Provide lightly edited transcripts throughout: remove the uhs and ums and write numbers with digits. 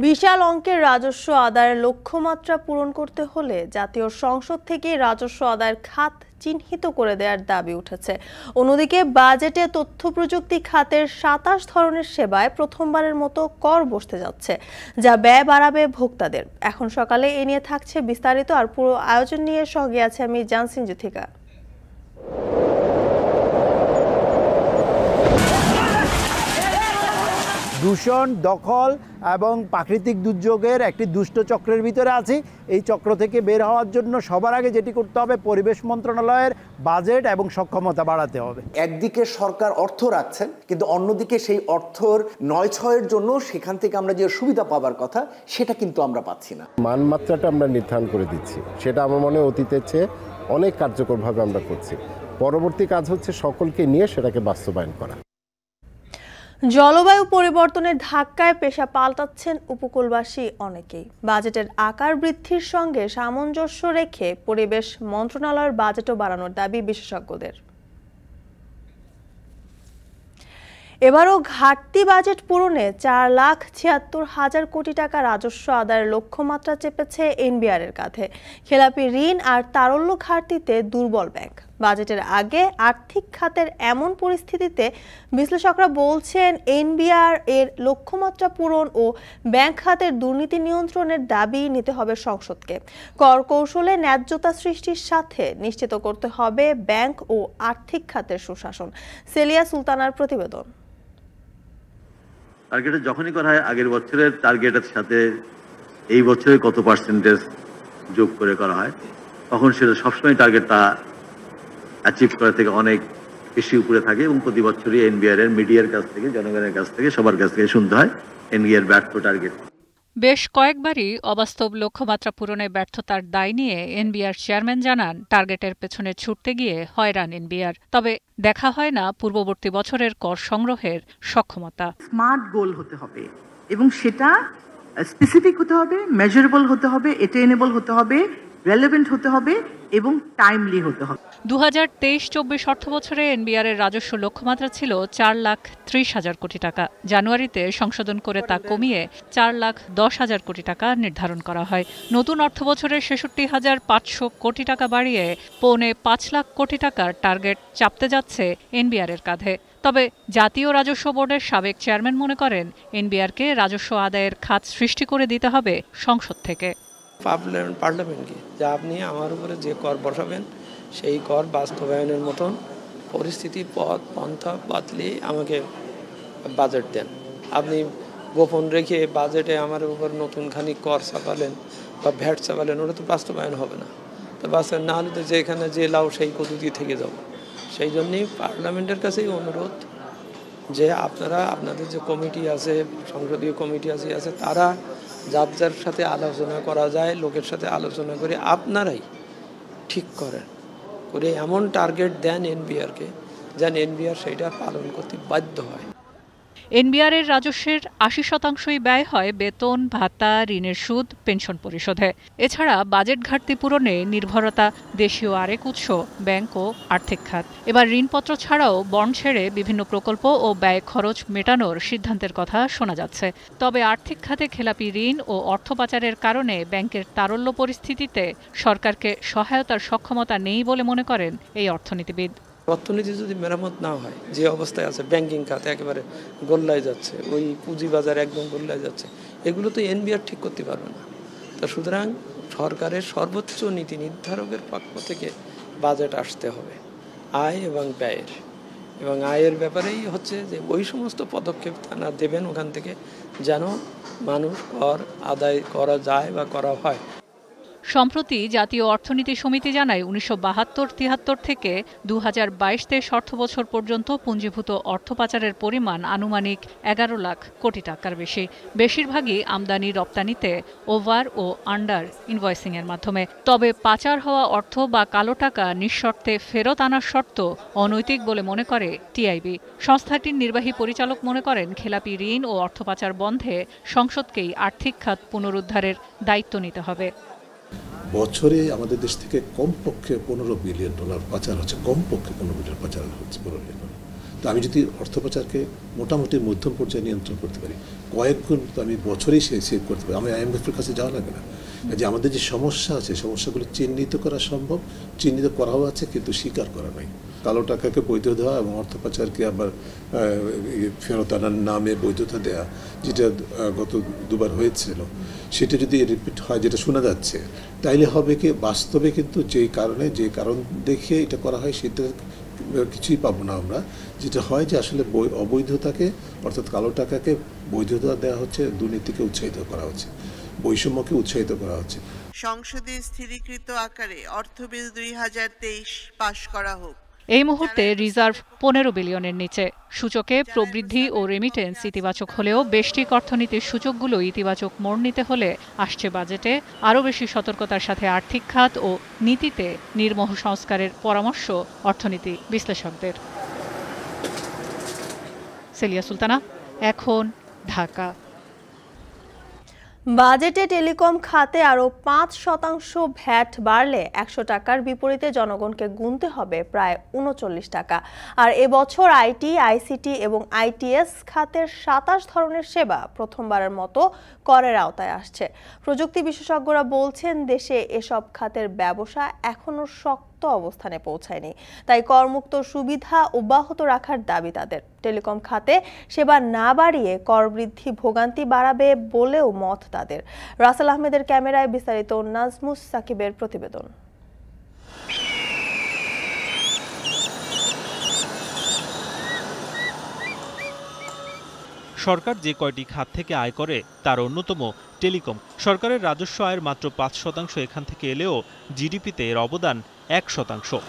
বিশাল অঙ্কের রাজস্ব আদায়ের লক্ষ্যমাত্রা পূরণ করতে হলে জাতীয় সংসদ থেকে রাজস্ব আদায়ের খাত চিহ্নিত করে দেওয়ার দাবি উঠেছে। অন্যদিকে বাজেটে তথ্য প্রযুক্তি খাতের ২৭ ধরনের সেবায় প্রথমবারের মতো কর বসতে যাচ্ছে, যা ব্যয় বাড়াবে ভোক্তাদের। এখন সকালে এ নিয়ে থাকছে বিস্তারিত। আর পুরো আয়োজন নিয়ে সঙ্গে আছে আমি জানসিন জুথিকা। দূষণ, দখল এবং প্রাকৃতিক দুর্যোগের একটি দুষ্ট চক্রের ভিতরে আছি। এই চক্র থেকে বের হওয়ার জন্য সবার আগে যেটি করতে হবে, পরিবেশ মন্ত্রণালয়ের বাজেট এবং সক্ষমতা বাড়াতে হবে। একদিকে সরকার অর্থ রাখছেন, কিন্তু অন্যদিকে সেই অর্থর নয়-ছয়ের জন্য সেখান থেকে আমরা যে সুবিধা পাবার কথা সেটা কিন্তু আমরা পাচ্ছি না। মানমাত্রাটা আমরা নির্ধারণ করে দিচ্ছি, সেটা আমার মনে অতীতের চেয়ে অনেক কার্যকরভাবে আমরা করছি। পরবর্তী কাজ হচ্ছে সকলকে নিয়ে সেটাকে বাস্তবায়ন করা। জলবায়ু পরিবর্তনের ধাক্কায় পেশা পাল্টাচ্ছেন উপকূলবাসী অনেকেই। বাজেটের আকার বৃদ্ধির সঙ্গে সামঞ্জস্য রেখে পরিবেশ মন্ত্রণালয়ের বাজেটও বাড়ানোর দাবি বিশেষজ্ঞদের। এবারও ঘাটতি বাজেট পূরণে ৪,৭৬,০০০ কোটি টাকা রাজস্ব আদায়ের লক্ষ্যমাত্রা চেপেছে এনবিআর এর কাঁধে। খেলাপি ঋণ আর তারল্য ঘাটতিতে দুর্বল ব্যাংক। বাজেটের আগে আর্থিক খাতের এমন পরিস্থিতিতে বিশ্লেষকরা বলছেন এনবিআর এর লক্ষ্যমাত্রা পূরণ ও ব্যাংক খাতের দুর্নীতি নিয়ন্ত্রণের দাবি নিতে হবে সংসদকে। কর কৌশলে ন্যায্যতা সৃষ্টির সাথে নিশ্চিত করতে হবে ব্যাংক ও আর্থিক খাতের সুশাসন। সেলিয়া সুলতানার প্রতিবেদন। টার্গেট যখনই করা হয় আগের বছরের টার্গেটের সাথে এই বছরে কত পার্সেন্টেজ যোগ করে করা হয়, তখন সেটা সবসময় টার্গেটটা অ্যাচিভ করা থেকে অনেক বেশি উপরে থাকে। এবং প্রতি বছরই এনবিআর এর মিডিয়ার কাছ থেকে, জনগণের কাছ থেকে, সবার কাছ থেকে শুনতে হয় এনবিআর ব্যর্থ টার্গেট। বেশ কয়েকবারই অবাস্তব লক্ষ্যমাত্রা পূরণে ব্যর্থতার দায় নিয়ে এনবিআর চেয়ারম্যান জানান, টার্গেটের পেছনে ছুটতে গিয়ে হয়রান এনবিআর। তবে দেখা হয় না পূর্ববর্তী বছরের কর সংগ্রহের সক্ষমতা। স্মার্ট গোল হতে হবে এবং সেটা স্পেসিফিক হতে হবে, মেজারেবল হতে হবে, অ্যাটেইনেবল হতে হবে, রেলেভেন্ট হতে হবে এবং টাইমলি হতে হবে। ২০২৩-২৪ অর্থবছরে এনবিআর এর রাজস্ব লক্ষ্যমাত্রা ছিল ৪,৩০,০০০ কোটি টাকা। জানুয়ারিতে সংশোধন করে তা কমিয়ে ৪,১০,০০০ কোটি টাকা নির্ধারণ করা হয়। নতুন অর্থবছরে ৬৬,৫০০ কোটি টাকা বাড়িয়ে ৫,৫০,০০,০০ কোটি টাকার টার্গেট চাপতে যাচ্ছে এনবিআর এর কাঁধে। তবে জাতীয় রাজস্ব বোর্ডের সাবেক চেয়ারম্যান মনে করেন, এনবিআরকে রাজস্ব আদায়ের খাত সৃষ্টি করে দিতে হবে সংসদ থেকে। পার্লামেন্টকে যে আপনি আমার উপরে যে কর বসাবেন সেই কর বাস্তবায়নের মতন পরিস্থিতি, পথ পন্থা বাতলে আমাকে বাজেট দেন। আপনি গোপন রেখে বাজেটে আমার উপর নতুন খানিক কর চাপালেন বা ভ্যাট চাপালেন, ওটা তো বাস্তবায়ন হবে না। তো বাস্তবায়ন না হলে তো যেখানে যে লাউ সেই পদ্ধতি থেকে যাব। সেই জন্যই পার্লামেন্টের কাছেই অনুরোধ যে আপনারা আপনাদের যে কমিটি আছে, সংসদীয় কমিটি আছে তারা যার যার সাথে আলোচনা করা যায়, লোকের সাথে আলোচনা করে আপনারাই ঠিক করেন, করে এমন টার্গেট দেন এনবিআরকে যেন এনবিআর সেইটা পালন করতে বাধ্য হয়। এনবিআর এর রাজস্বের ৮০% ব্যয় হয় বেতন, ভাতা, ঋণের সুদ, পেনশন পরিশোধে। এছাড়া বাজেট ঘাটতি পূরণে নির্ভরতা দেশীয় আরেক উৎস ব্যাংক ও আর্থিক খাত। এবার ঋণপত্র ছাড়াও বন্ড ছেড়ে বিভিন্ন প্রকল্প ও ব্যয় খরচ মেটানোর সিদ্ধান্তের কথা শোনা যাচ্ছে। তবে আর্থিক খাতে খেলাপি ঋণ ও অর্থ পাচারের কারণে ব্যাংকের তারল্য পরিস্থিতিতে সরকারকে সহায়তার সক্ষমতা নেই বলে মনে করেন এই অর্থনীতিবিদ। অর্থনীতি যদি মেরামত না হয়, যে অবস্থায় আছে, ব্যাংকিং খাতে একেবারে গোল্লায় যাচ্ছে, ওই পুঁজিবাজার একদম গোল্লায় যাচ্ছে, এগুলো তো এনবিআর ঠিক করতে পারবে না। তো সুতরাং সরকারের সর্বোচ্চ নীতি নির্ধারকের পক্ষ থেকে বাজেট আসতে হবে আয় এবং ব্যয়ের, এবং আয়ের ব্যাপারেই হচ্ছে যে ওই সমস্ত পদক্ষেপ তারা দেবেন ওখান থেকে যেন মানুষ কর আদায় করা যায় বা করা হয়। সম্প্রতি জাতীয় অর্থনীতি সমিতি জানায় ১৯৭২-৭৩ থেকে ২০২২-২৩ অর্থবছর পর্যন্ত পুঞ্জীভূত অর্থ পাচারের পরিমাণ আনুমানিক ১১ লাখ কোটি টাকার বেশি। বেশিরভাগই আমদানি রপ্তানিতে ওভার ও আন্ডার ইনভয়েসিং এর মাধ্যমে। তবে পাচার হওয়া অর্থ বা কালো টাকা নিঃশর্তে ফেরত আনার শর্ত অনৈতিক বলে মনে করে টিআইবি। সংস্থাটির নির্বাহী পরিচালক মনে করেন, খেলাপি ঋণ ও অর্থ পাচার বন্ধে সংসদকেই আর্থিক খাত পুনরুদ্ধারের দায়িত্ব নিতে হবে। বছরে আমাদের দেশ থেকে কমপক্ষে $15 বিলিয়ন পাচার হচ্ছে, কমপক্ষে $15 বিলিয়ন পাচার হচ্ছে। তো আমি যদি অর্থ পাচারকে মোটামুটি মধ্যম পর্যায়ে নিয়ন্ত্রণ করতে পারি, কয়েক গুণ তো আমি বছরেই সেভ করতে পারি। আমি IMF-এর কাছে যাওয়া লাগে না। যে আমাদের যে সমস্যা আছে, সমস্যাগুলো চিহ্নিত করা সম্ভব, চিহ্নিত করাও আছে, কিন্তু স্বীকার করা নাই। কালো টাকাকে বৈধ দেওয়া এবং অর্থ পাচারকে আবার ফেরত আনার নামে বৈধতা দেওয়া, যেটা গত দুবার হয়েছিল, সেটা যদি রিপিট হয়, যেটা শোনা যাচ্ছে, তাইলে হবে কি বাস্তবে কিন্তু যে কারণ দেখে এটা করা হয় সেটা কিছুই পাবো না আমরা। যেটা হয় যে আসলে অবৈধতাকে, অর্থাৎ কালো টাকাকে বৈধতা দেওয়া হচ্ছে, দুর্নীতিকে উৎসাহিত করা হচ্ছে, বৈষম্যকে উৎসাহিত করা হচ্ছে। সংসদে স্থিরীকৃত আকারে অর্থ বিল 2023 পাশ করা হোক। এই মুহূর্তে রিজার্ভ 15 বিলিয়নের নিচে। সূচকে প্রবৃদ্ধি ও রেমিটেন্স ইতিবাচক হলেও বেশিক অর্থনীতির সূচকগুলো ইতিবাচক মোড় নিতে হলে আসছে বাজেটে আরও বেশি সতর্কতার সাথে আর্থিক খাত ও নীতিতে নির্মোহ সংস্কারের পরামর্শ অর্থনীতি বিশ্লেষকদের। সেলিয়া সুলতানা, এখন, ঢাকা। বাজেটে টেলিকম খাতে আরও 5% ভ্যাট বাড়লে 100 টাকার বিপরীতে জনগণকে গুনতে হবে প্রায় 39 টাকা। আর এবছর আইটি, আইসিটি এবং আইটিএস খাতের 27 ধরনের সেবা প্রথমবারের মতো করের আওতায় আসছে। প্রযুক্তি বিশেষজ্ঞরা বলছেন, দেশে এসব খাতের ব্যবসা এখনও শক্ত অবস্থানে পৌঁছায়নি, তাই করমুক্ত সুবিধা অব্যাহত রাখার দাবি তাদের। টেলিকম খাতে সেবা না বাড়িয়ে কর বৃদ্ধি ভোগান্তি বাড়াবে বলেও মত তাদের। রাসেল আহমেদের ক্যামেরায় বিস্তারিত নাজমুস সাকিবের প্রতিবেদন। সরকার যে কয়টি খাত থেকে আয় করে তার অন্যতম টেলিকম। সরকারের রাজস্ব আয়ের মাত্র 5% এখান থেকে এলেও জিডিপিতে এর অবদান 1%।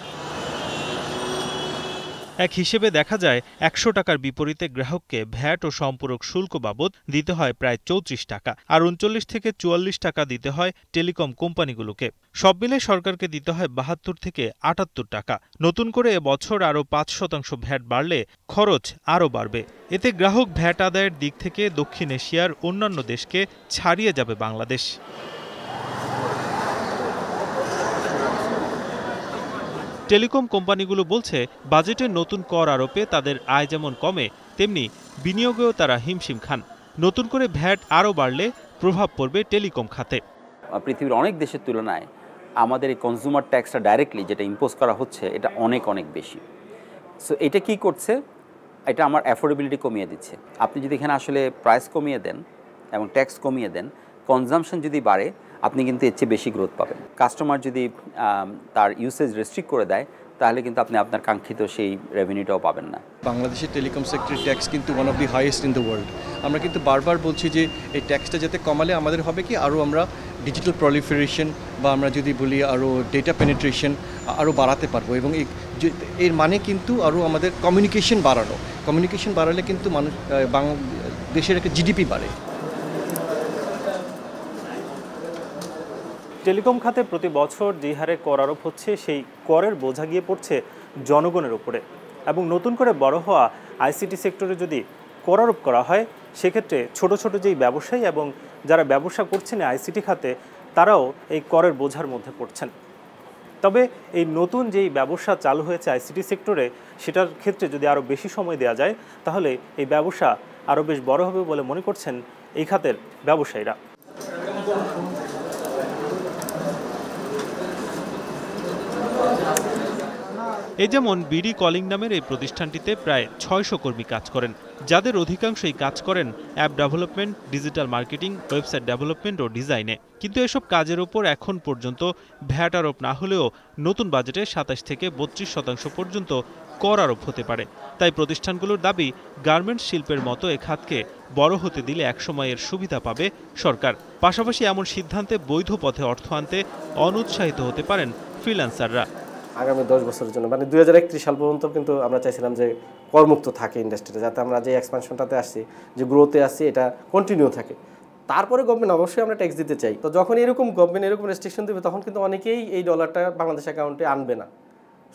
এক হিসেবে দেখা যায় 100 টাকার বিপরীতে গ্রাহককে ভ্যাট ও সম্পূরক শুল্ক বাবদ দিতে হয় প্রায় 34 টাকা, আর 39 থেকে 44 টাকা দিতে হয় টেলিকম কোম্পানিগুলোকে। সব মিলে সরকারকে দিতে হয় 72 থেকে 78 টাকা। নতুন করে এবছর আরও 5% ভ্যাট বাড়লে খরচ আরও বাড়বে। এতে গ্রাহক ভ্যাট আদায়ের দিক থেকে দক্ষিণ এশিয়ার অন্যান্য দেশকে ছাড়িয়ে যাবে বাংলাদেশ। টেলিকম কোম্পানিগুলো বলছে, বাজেটের নতুন কর আরোপে তাদের আয় যেমন কমে, তেমনি বিনিয়োগেও তারা হিমশিম খান। নতুন করে ভ্যাট আরও বাড়লে প্রভাব পড়বে টেলিকম খাতে। পৃথিবীর অনেক দেশের তুলনায় আমাদের এই কনজিউমার ট্যাক্সটা ডাইরেক্টলি যেটা ইম্পোজ করা হচ্ছে, এটা অনেক অনেক বেশি। সো এটা কি করছে, এটা আমার অ্যাফোর্ডেবিলিটি কমিয়ে দিচ্ছে। আপনি যদি এখানে আসলে প্রাইস কমিয়ে দেন এবং ট্যাক্স কমিয়ে দেন, কনজাম্পশন যদি বাড়ে, আপনি কিন্তু এর চেয়ে বেশি গ্রোথ পাবেন। কাস্টমার যদি তার ইউসেজ রেস্ট্রিক্ট করে দেয়, তাহলে কিন্তু আপনি আপনার কাঙ্ক্ষিত সেই রেভিনিউটাও পাবেন না। বাংলাদেশের টেলিকম সেক্টরের ট্যাক্স কিন্তু one of the highest in the world. আমরা কিন্তু বারবার বলছি যে এই ট্যাক্সটা যাতে কমালে আমাদের হবে কি, আরও আমরা ডিজিটাল প্রলিফারেশন বা আমরা যদি বলি আরও ডেটা পেনিট্রেশন আরও বাড়াতে পারবো। এবং এর মানে কিন্তু আরও আমাদের কমিউনিকেশন বাড়ানো। কমিউনিকেশন বাড়ালে কিন্তু মানুষ দেশের একটা জিডিপি বাড়ে। টেলিকম খাতে প্রতি বছর যে হারে কর আরোপ হচ্ছে, সেই করের বোঝা গিয়ে পড়ছে জনগণের উপরে। এবং নতুন করে বড় হওয়া আইসিটি সেক্টরে যদি কর আরোপ করা হয়, সেক্ষেত্রে ছোট ছোট যেই ব্যবসায়ী এবং যারা ব্যবসা করছেন আইসিটি খাতে, তারাও এই করের বোঝার মধ্যে পড়ছেন। তবে এই নতুন যেই ব্যবসা চালু হয়েছে আইসিটি সেক্টরে, সেটার ক্ষেত্রে যদি আরও বেশি সময় দেওয়া যায়, তাহলে এই ব্যবসা আরও বেশ বড় হবে বলে মনে করছেন এই খাতের ব্যবসায়ীরা। এই যেমন বিডি কলিং নামের এই প্রতিষ্ঠানটিতে প্রায় 600 কর্মী কাজ করেন, যাদের অধিকাংশই কাজ করেন app development, digital marketing, website development ও ডিজাইনে। কিন্তু এসব কাজের ওপর এখন পর্যন্ত ভ্যাট আরোপ না হলেও নতুন বাজেটে 27 থেকে 32% পর্যন্ত কর আরোপ হতে পারে। তাই প্রতিষ্ঠানগুলোর দাবি, গার্মেন্টস শিল্পের মতো এ খাতকে বড় হতে দিলে একসময় এর সুবিধা পাবে সরকার। পাশাপাশি এমন সিদ্ধান্তে বৈধ পথে অর্থ আনতে অনুৎসাহিত হতে পারেন ফ্রিল্যান্সাররা। আগামী 10 বছরের জন্য, মানে 2031 সাল পর্যন্ত কিন্তু আমরা চাইছিলাম যে করমুক্ত থাকে ইন্ডাস্ট্রিটা, যাতে আমরা যে এক্সপানশনটাতে আসছি, যে গ্রোথে আসছি, এটা কন্টিনিউ থাকে। তারপরে গভর্নমেন্ট অবশ্যই আমরা ট্যাক্স দিতে চাই। তো যখন এরকম গভর্নমেন্ট এরকম রেস্ট্রিকশন দেবে, তখন কিন্তু অনেকেই এই ডলারটা বাংলাদেশ অ্যাকাউন্টে আনবে না।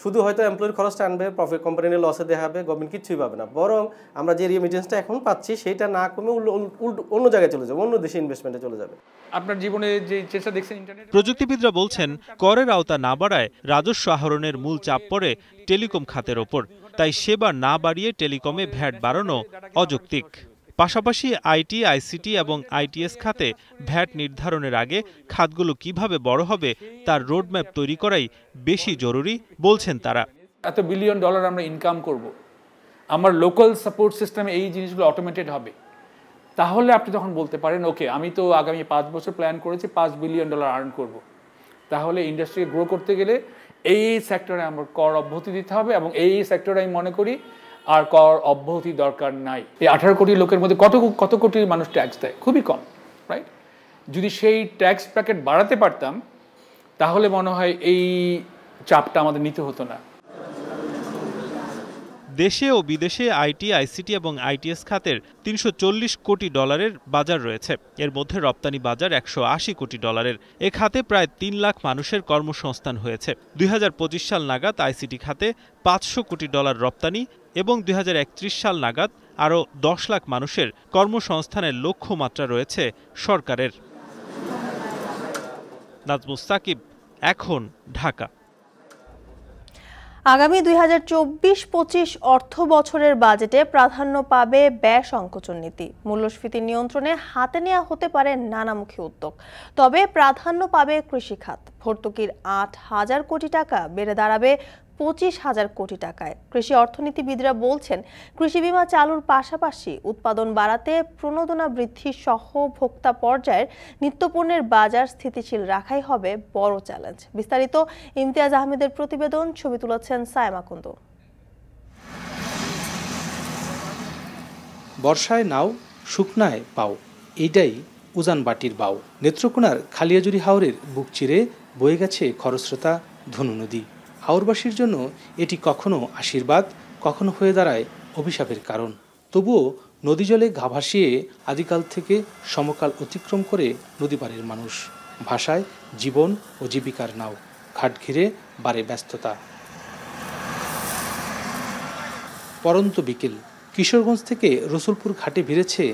শুধু হয়তো এমপ্লয়ের খরচটা আনবে, প্রফিট কোম্পানির লসে দেখাবে, গভর্নমেন্ট কিছুই পাবে না। বরং আমরা যে রেমিটেন্সটা এখন পাচ্ছি, সেটা না কমে অন্য জায়গায় চলে যাবে, অন্য দেশে ইনভেস্টমেন্টে চলে যাবে। আপনার জীবনে যে চেষ্টা দেখছেন ইন্টারনেট। প্রযুক্তিবিদরা বলছেন, করের আওতা না বাড়ায় রাজস্ব আহরণের মূল চাপ পড়ে টেলিকম খাতের ওপর। তাই সেবা না বাড়িয়ে টেলিকমে ভ্যাট বাড়ানো অযৌক্তিক। পাশাপাশি আইটি, আইসিটি এবং আইটিএস খাতে ভ্যাট নির্ধারণের আগে খাতগুলো কিভাবে বড় হবে তার রোডম্যাপ তৈরি করাই বেশি জরুরি বলছেন তারা। এত বিলিয়ন ডলার আমরা ইনকাম করব, আমার লোকাল সাপোর্ট সিস্টেমে এই জিনিসগুলো অটোমেটেড হবে, তাহলে আপনি তখন বলতে পারেন ওকে আমি তো আগামী 5 বছর প্ল্যান করেছি $5 বিলিয়ন আর্ন করব। তাহলে ইন্ডাস্ট্রিকে গ্রো করতে গেলে এই সেক্টরে আমার কর অব্যাহতি দিতে হবে, এবং এই সেক্টরে আমি মনে করি আর কর অব্যাহতি দরকার নাই। এই 18 কোটি লোকের মধ্যে কত কোটি মানুষ ট্যাক্স দেয়? খুবই কম, রাইট? যদি সেই ট্যাক্স প্যাকেট বাড়াতে পারতাম তাহলে মনে হয় এই চাপটা আমাদের নিতে হতো না। দেশে ও বিদেশে আইটি, আইসিটি এবং আইটিএস খাতের $340 কোটি বাজার রয়েছে। এর মধ্যে রপ্তানি বাজার $180 কোটি। এ খাতে প্রায় 3 লাখ মানুষের কর্মসংস্থান হয়েছে। 2025 সাল নাগাদ আইসিটি খাতে $500 কোটি রপ্তানি এবং 2031 সাল নাগাদ আরও 10 লাখ মানুষের কর্মসংস্থানের লক্ষ্যমাত্রা রয়েছে সরকারের। নাজমুস সাকিব, এখন, ঢাকা। আগামী 2024-25 অর্থ বছরের বাজেটে প্রাধান্য পাবে ব্যয় সংকোচন নীতি। মূল্যস্ফীতি নিয়ন্ত্রণে হাতে নেওয়া হতে পারে নানামুখী উদ্যোগ, তবে প্রাধান্য পাবে কৃষি খাত। ভর্তুকির 8,000 কোটি টাকা বেড়ে দাঁড়াবে 25,000 কোটি টাকায়। কৃষি অর্থনীতিবিদরা বলছেন, কৃষি বিমা চালুর পাশাপাশি উৎপাদন বাড়াতে প্রণোদনা বৃদ্ধি সহ ভোক্তা পর্যায়ের নিত্যপণ্যের বাজার স্থিতিশীল রাখাই হবে বড় চ্যালেঞ্জ। বিস্তারিত ইমতিয়াজ আহমেদের প্রতিবেদন, ছবি তুলেছেন সায়মা কুন্দু। বর্ষায় নাও, শুকনায় পাও, এইটাই উজান বাটির বাও। নেত্রকোনার খালিয়াজুরি হাওরের বুক চিরে বয়ে গেছে খরস্রোতা ধনু নদী। হাওরবাসীর জন্য এটি কখনো আশীর্বাদ, কখনো হয়ে দাঁড়ায় অভিশাপের কারণ। তবুও নদী জলে ঘা ভাসিয়ে আদিকাল থেকে সমকাল অতিক্রম করে নদী পারের মানুষ। ভাষায় জীবন ও জীবিকার নাও, ঘাট ঘিরে বাড়ে ব্যস্ততা। পরন্ত বিকেল, কিশোরগঞ্জ থেকে রসুলপুর ঘাটে ভিড়েছে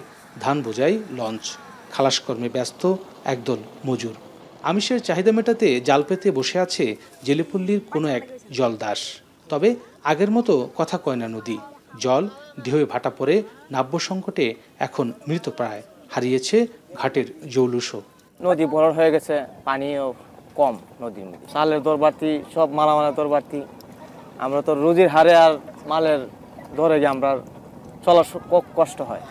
ধান বোঝাই লঞ্চ। খালাসকর্মে ব্যস্ত একদল মজুর। আমিষের চাহিদা মেটাতে জাল পেতে বসে আছে জেলেপল্লীর কোনো এক জলদাস। তবে আগের মতো কথা কয় না নদী। জল ঢেউয়ে ভাটা পড়ে নাব্য সংকটে এখন মৃতপ্রায়, হারিয়েছে ঘাটের জৌলুসও। নদী বড় হয়ে গেছে, পানিও কম নদীর মধ্যে। চালের দর বাড়তি, সব মালামালের দর বাড়তি। আমরা তো রুজির হারে আর মালের ধরে গিয়ে আমরা চলার কষ্ট হয়।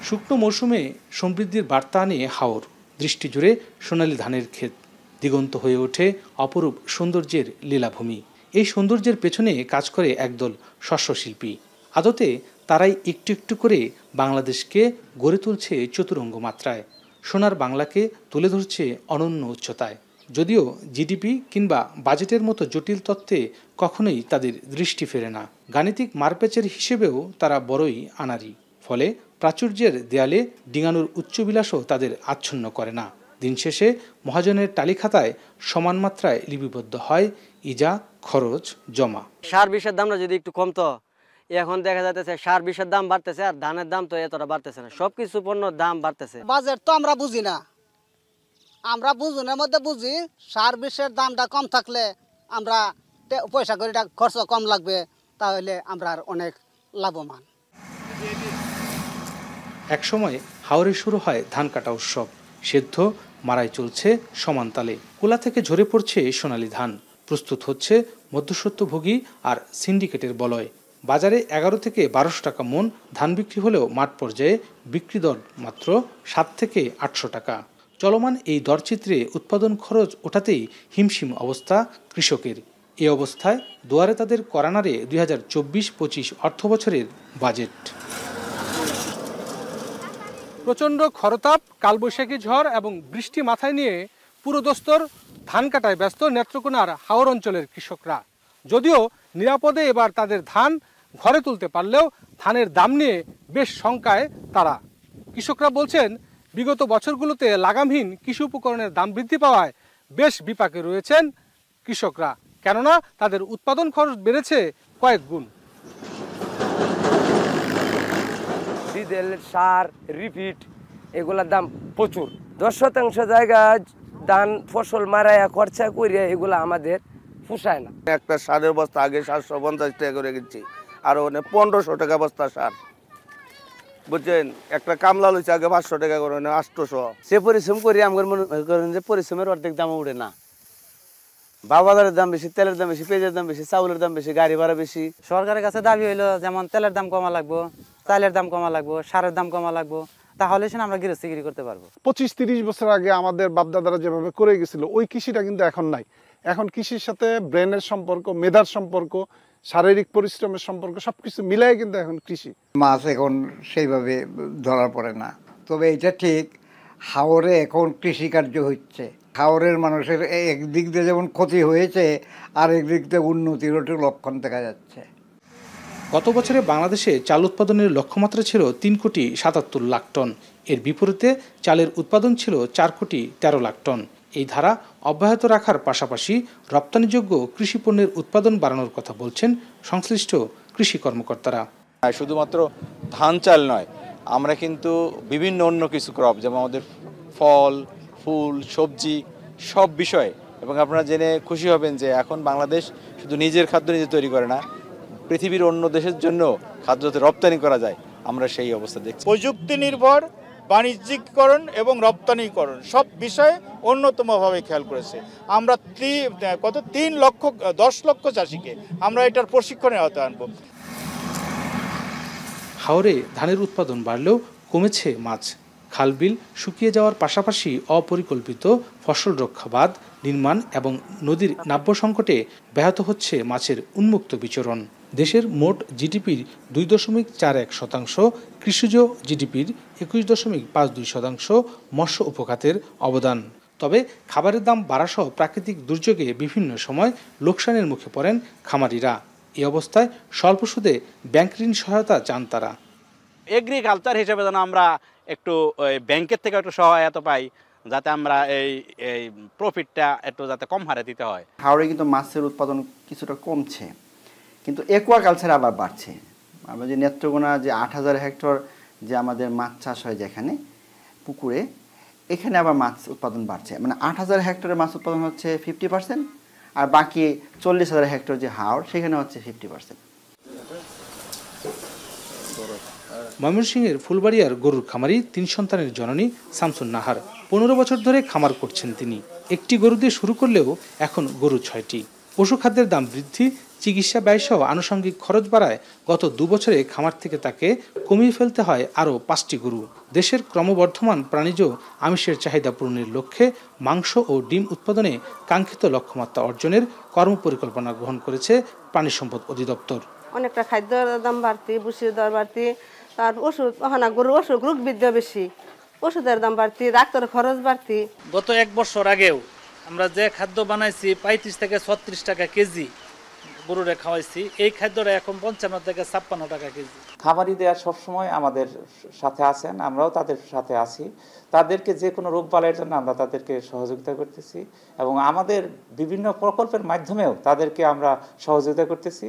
শুকনো মৌসুমে সমৃদ্ধির বার্তা আনে হাওর। দৃষ্টি জুড়ে সোনালী ধানের ক্ষেত, দিগন্ত হয়ে ওঠে অপরূপ সৌন্দর্যের লীলাভূমি। এই সৌন্দর্যের পেছনে কাজ করে একদল শস্যশিল্পী। আদতে তারাই একটু একটু করে বাংলাদেশকে গড়ে তুলছে চতুরঙ্গ মাত্রায়। সোনার বাংলাকে তুলে ধরছে অনন্য উচ্চতায়। যদিও জিডিপি কিংবা বাজেটের মতো জটিল তত্ত্বে কখনোই তাদের দৃষ্টি ফেরে না। গাণিতিক মারপ্যাচের হিসেবেও তারা বড়ই আনাড়ি। ফলে প্রাচুর্যের দেয়ালে ডিঙানোর উচ্চবিলাসও তাদের আচ্ছন্ন করে না। দিন শেষে মহাজনের টালিখাতায় সমান মাত্রায় লিপিবদ্ধ হয় ইজা, খরচ, জমা। সার বিষের দামটা যদি একটু কমতো, এখন দেখা যাচ্ছে সার বিষের দাম বাড়তেছে আর ধানের দাম তো এতটা বাড়তেছে না। সবকিছু পণ্যের দাম বাড়তেছে। বাজেট তো আমরা বুঝি না, আমরা বুঝুনের মধ্যে বুঝি সার বিষের দামটা কম থাকলে আমরা পয়সা করে খরচ কম লাগবে, তাহলে আমরা আর অনেক লাভবান। একসময় হাওরে শুরু হয় ধান কাটা উৎসব। সেদ্ধ মারাই চলছে সমান তালে। কুলা থেকে ঝরে পড়ছে সোনালী ধান। প্রস্তুত হচ্ছে মধ্যস্বত্বভোগী আর সিন্ডিকেটের বলয়। বাজারে 11 থেকে 1200 টাকা মন ধান বিক্রি হলেও মাঠ পর্যায়ে বিক্রি দর মাত্র 7 থেকে 800 টাকা। চলমান এই দরচিত্রে উৎপাদন খরচ ওঠাতেই হিমশিম অবস্থা কৃষকের। এ অবস্থায় দুয়ারে তাদের করানারে 2024-25 অর্থ বছরের বাজেট। প্রচণ্ড খরতাপ, কালবৈশাখী ঝড় এবং বৃষ্টি মাথায় নিয়ে পুরোদস্তর ধান কাটায় ব্যস্ত নেত্রকোনার হাওর অঞ্চলের কৃষকরা। যদিও নিরাপদে এবার তাদের ধান ঘরে তুলতে পারলেও ধানের দাম নিয়ে বেশ শঙ্কায় তারা। কৃষকরা বলছেন, বিগত বছরগুলোতে লাগামহীন কৃষি উপকরণের দাম বৃদ্ধি পাওয়ায় বেশ বিপাকে রয়েছেন কৃষকরা, কেননা তাদের উৎপাদন খরচ বেড়েছে কয়েক গুণ। ডিজেল, সার, রিপিট এগুলোর দাম প্রচুর। 10% জায়গায় ধান ফসল মারাইয়া খরচা করিয়া এগুলো আমাদের পোষায় না। একটা সারের বস্তা আগে 750 টাকা করে কিনছি, আর ওখানে 1500 টাকা বস্তা সার, বুঝছেন। একটা কামলা লইছে আগে 500 টাকা করে, 800। সে পরিশ্রম করি আমার মনে করেন যে পরিশ্রমের অর্ধেক দাম উঠে না। বাজারের দাম বেশি, তেলের দাম বেশি, পেঁয়াজের দাম বেশি, চাউলের দাম বেশি, গাড়ি ভাড়া বেশি। সরকারের কাছে দাবি হইলো যেমন তেলের দাম কমা লাগবো, চালের দাম কমা লাগবো, সারের দাম কমা লাগবো, তাহলে সে আমরা গৃহস্থিগিরি করতে পারবো। 25-30 বছর আগে আমাদের বাপদাদারা যেভাবে করে গেছিল ওই কৃষিটা কিন্তু এখন নাই। এখন কৃষির সাথে ব্রেনের সম্পর্ক, মেধার সম্পর্ক, শারীরিক পরিশ্রমের সম্পর্ক সবকিছু মিলাই কিন্তু এখন কৃষি। মাছ এখন সেইভাবে ধরা পড়ে না, তবে এটা ঠিক হাওরে এখন কৃষিকার্য হচ্ছে। হাওরের মানুষের একদিক দিয়ে যেমন ক্ষতি হয়েছে, আর একদিক দিয়ে উন্নতির লক্ষণ দেখা যাচ্ছে। গত বছরে বাংলাদেশে চাল উৎপাদনের লক্ষ্যমাত্রা ছিল 3,77,00,000 টন। এর বিপরীতে চালের উৎপাদন ছিল 4,13,00,000 টন। এই ধারা অব্যাহত রাখার পাশাপাশি রপ্তানিযোগ্য কৃষি পণ্যের উৎপাদন বাড়ানোর কথা বলছেন সংশ্লিষ্ট কৃষি কর্মকর্তারা। শুধুমাত্র ধান চাল নয়, আমরা কিন্তু বিভিন্ন অন্য কিছু ক্রপ, যেমন আমাদের ফল, ফুল, সবজি, সব বিষয়ে। এবং আপনারা জেনে খুশি হবেন যে এখন বাংলাদেশ শুধু নিজের খাদ্য নিজে তৈরি করে না, পৃথিবীর অন্য দেশের জন্য খাদ্য যাতে রপ্তানি করা যায়, আমরা সেই অবস্থা দেখছি। প্রযুক্তি নির্ভর বাণিজ্যিকরণ এবং রপ্তানিকরণ সব বিষয়ে অন্যতমভাবে খেয়াল করেছে। আমরা 10 লক্ষ চাষিকে আমরা এটার প্রশিক্ষণে আওতায় আনবো। হাওরে ধানের উৎপাদন বাড়লেও কমেছে মাছ। খালবিল শুকিয়ে যাওয়ার পাশাপাশি অপরিকল্পিত ফসল রক্ষাবাদ নির্মাণ এবং নদীর নাব্য সংকটে ব্যাহত হচ্ছে মাছের উন্মুক্ত বিচরণ। দেশের মোট জিডিপির 2.41%, কৃষিজ জিডিপির 21.52% মৎস্য উপখাতের অবদান। তবে খাবারের দাম বাড়াসহ প্রাকৃতিক দুর্যোগে বিভিন্ন সময় লোকসানের মুখে পড়েন খামারিরা। এই অবস্থায় স্বল্প সুদে ব্যাংক ঋণ সহায়তা চান তারা। এগ্রিকালচার হিসেবে যেন আমরা একটু ব্যাংকের থেকে একটু সহায়তা পাই, যাতে আমরা এই প্রফিটটা একটু যাতে কম হারে দিতে হয়। হাওড়ে কিন্তু মাছের উৎপাদন কিছুটা কমছে, কিন্তু একুয়াকালচার আবার বাড়ছে। আমরা যে নেত্রকোনা যে 8,000 হেক্টর যে আমাদের মাছ চাষ হয় যেখানে পুকুরে, এখানে আবার মাছ উৎপাদন বাড়ছে। মানে 8,000 হেক্টরের মাছ উৎপাদন হচ্ছে 50%, আর বাকি 40,000 হেক্টর যে হাওড় সেখানে হচ্ছে 50%। ময়মনসিংহের ফুলবাড়িয়ার গরুর খামারি 3 সন্তানের জননী শামসুন নাহার। 15 বছর ধরে খামার করছেন তিনি। একটি গরু দিয়ে শুরু করলেও এখন গরু 6টি। পশুখাদ্যের দাম বৃদ্ধি, চিকিৎসা ব্যয়সহ আনুষঙ্গিক খরচ বাড়ায় গত 2 বছরে খামার থেকে তাকে কমিয়ে ফেলতে হয় আরও 5টি গরু। দেশের ক্রমবর্ধমান প্রাণীজ আমিষের চাহিদা পূরণের লক্ষ্যে মাংস ও ডিম উৎপাদনে কাঙ্ক্ষিত লক্ষ্যমাত্রা অর্জনের কর্মপরিকল্পনা গ্রহণ করেছে প্রাণী সম্পদ অধিদপ্তর। অনেকটা খাদ্যের দাম বাড়তি, ভুসির দর বাড়তি, তার ওষুধ গরুর অসুখ রোগ বৃদ্ধি বেশি, ওষুধের দাম বাড়তি, ডাক্তারের খরচ বাড়তি। গত 1 বছর আগেও আমরা যে খাদ্য বানাইছি 35 থেকে 36 টাকা কেজি গরুরে খাওয়াইছি, এই খাদ্যটা এখন 55 থেকে 56 টাকা কেজি। খামারিরা সবসময় আমাদের সাথে আছেন, আমরাও তাদের সাথে আছি। তাদেরকে যে কোনো রোগ বালাইয়ের জন্য আমরা তাদেরকে সহযোগিতা করতেছি, এবং আমাদের বিভিন্ন প্রকল্পের মাধ্যমেও তাদেরকে আমরা সহযোগিতা করতেছি।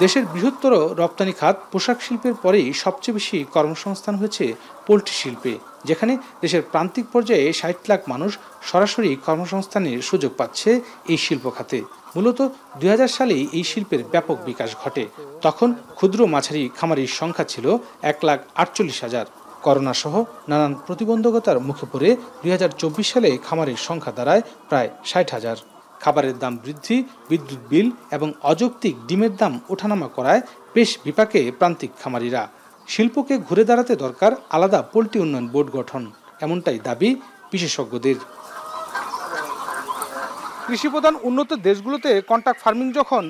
দেশের বৃহত্তর রপ্তানি খাত পোশাক শিল্পের পরেই সবচেয়ে বেশি কর্মসংস্থান হয়েছে পোল্ট্রি শিল্পে, যেখানে দেশের প্রান্তিক পর্যায়ে 60 লাখ মানুষ সরাসরি কর্মসংস্থানের সুযোগ পাচ্ছে এই শিল্প খাতে। মূলত 2000 সালেই এই শিল্পের ব্যাপক বিকাশ ঘটে। তখন ক্ষুদ্র মাঝারি খামারির সংখ্যা ছিল 1,48,000। করোনা সহ নানান প্রতিবন্ধকতার মুখে পড়ে 2024 সালে খামারের সংখ্যা দাঁড়ায় প্রায় 60,000। খাবারের দাম বৃদ্ধি, বিদ্যুৎ বিল এবং অযৌক্তিক ডিমের দাম ওঠানামা করায় বেশ বিপাকে প্রান্তিক খামারিরা। শিল্পকে ঘুরে দাঁড়াতে দরকার আলাদা পোল্ট্রি উন্নয়ন বোর্ড গঠন, এমনটাই দাবি বিশেষজ্ঞদের। কৃষিপ্রধান উন্নত দেশগুলোতে কন্ট্রাক্ট ফার্মিং যখন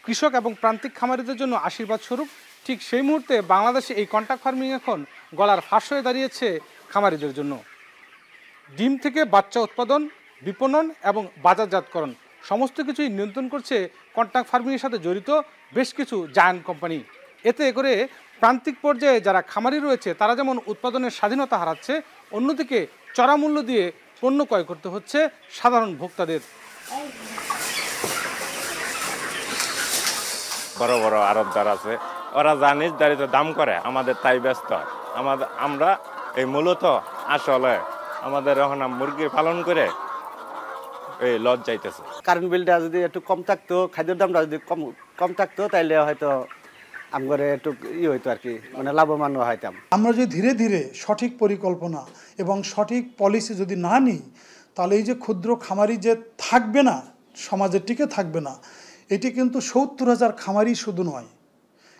কৃষক এবং প্রান্তিক খামারিদের জন্য আশীর্বাদ স্বরূপ, ঠিক সেই মুহূর্তে বাংলাদেশে এই কন্ট্রাক্ট ফার্মিং এখন গলার ফাঁস হয়ে দাঁড়িয়েছে খামারিদের জন্য। ডিম থেকে বাচ্চা উৎপাদন, বিপণন এবং বাজারজাতকরণ সমস্ত কিছুই নিয়ন্ত্রণ করছে কন্ট্রাক্ট ফার্মিংয়ের সাথে জড়িত বেশ কিছু জায়ান্ট কোম্পানি। এতে করে প্রান্তিক পর্যায়ে যারা খামারি রয়েছে তারা যেমন উৎপাদনের স্বাধীনতা হারাচ্ছে, অন্যদিকে চড়া মূল্য দিয়ে পণ্য ক্রয় করতে হচ্ছে সাধারণ ভোক্তাদের। বড় বড় আড়তদার আছে, ওরা যা নির্ধারিত দাম করে আমাদের তাই ব্যস্ত হয়। আমরা এই মূলত আসলে আমাদের এখন মুরগির পালন করে লস যাইতেছে। কারেন্ট বিলটা যদি একটু কম থাকতো, খাদ্যের দামটা যদি কম থাকতো, তাইলে হয়তো আমরা একটু হইতো আর কি, মানে লাভবান হইতাম। আমরা যদি ধীরে ধীরে সঠিক পরিকল্পনা এবং সঠিক পলিসি যদি না নিই, তাহলে এই যে ক্ষুদ্র খামারি যে থাকবে না, সমাজের টিকে থাকবে না, এটি কিন্তু ৭০,০০০ খামারি শুধু নয়,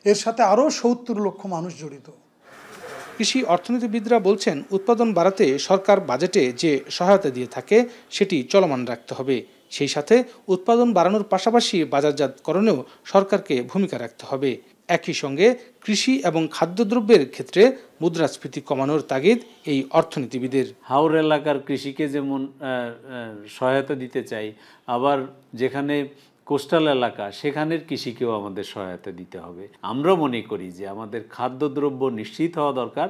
এর সাথে আরও ৭০ লক্ষ মানুষ জড়িত। কৃষি অর্থনীতিবিদরা বলছেন, উৎপাদন বাড়াতে সরকার বাজেটে যে সহায়তা দিয়ে থাকে সেটি চলমান রাখতে হবে। সেই সাথে উৎপাদন বাড়ানোর পাশাপাশি বাজারজাতকরণেও সরকারকে ভূমিকা রাখতে হবে। একই সঙ্গে কৃষি এবং খাদ্যদ্রব্যের ক্ষেত্রে মুদ্রাস্ফীতি কমানোর তাগিদ এই অর্থনীতিবিদের। হাওর এলাকার কৃষিকে যেমন সহায়তা দিতে চাই, আবার যেখানে কোস্টাল এলাকা সেখানের কৃষিকেও আমাদের সহায়তা দিতে হবে। আমরা মনে করি যে আমাদের খাদ্যদ্রব্য নিশ্চিত হওয়া দরকার,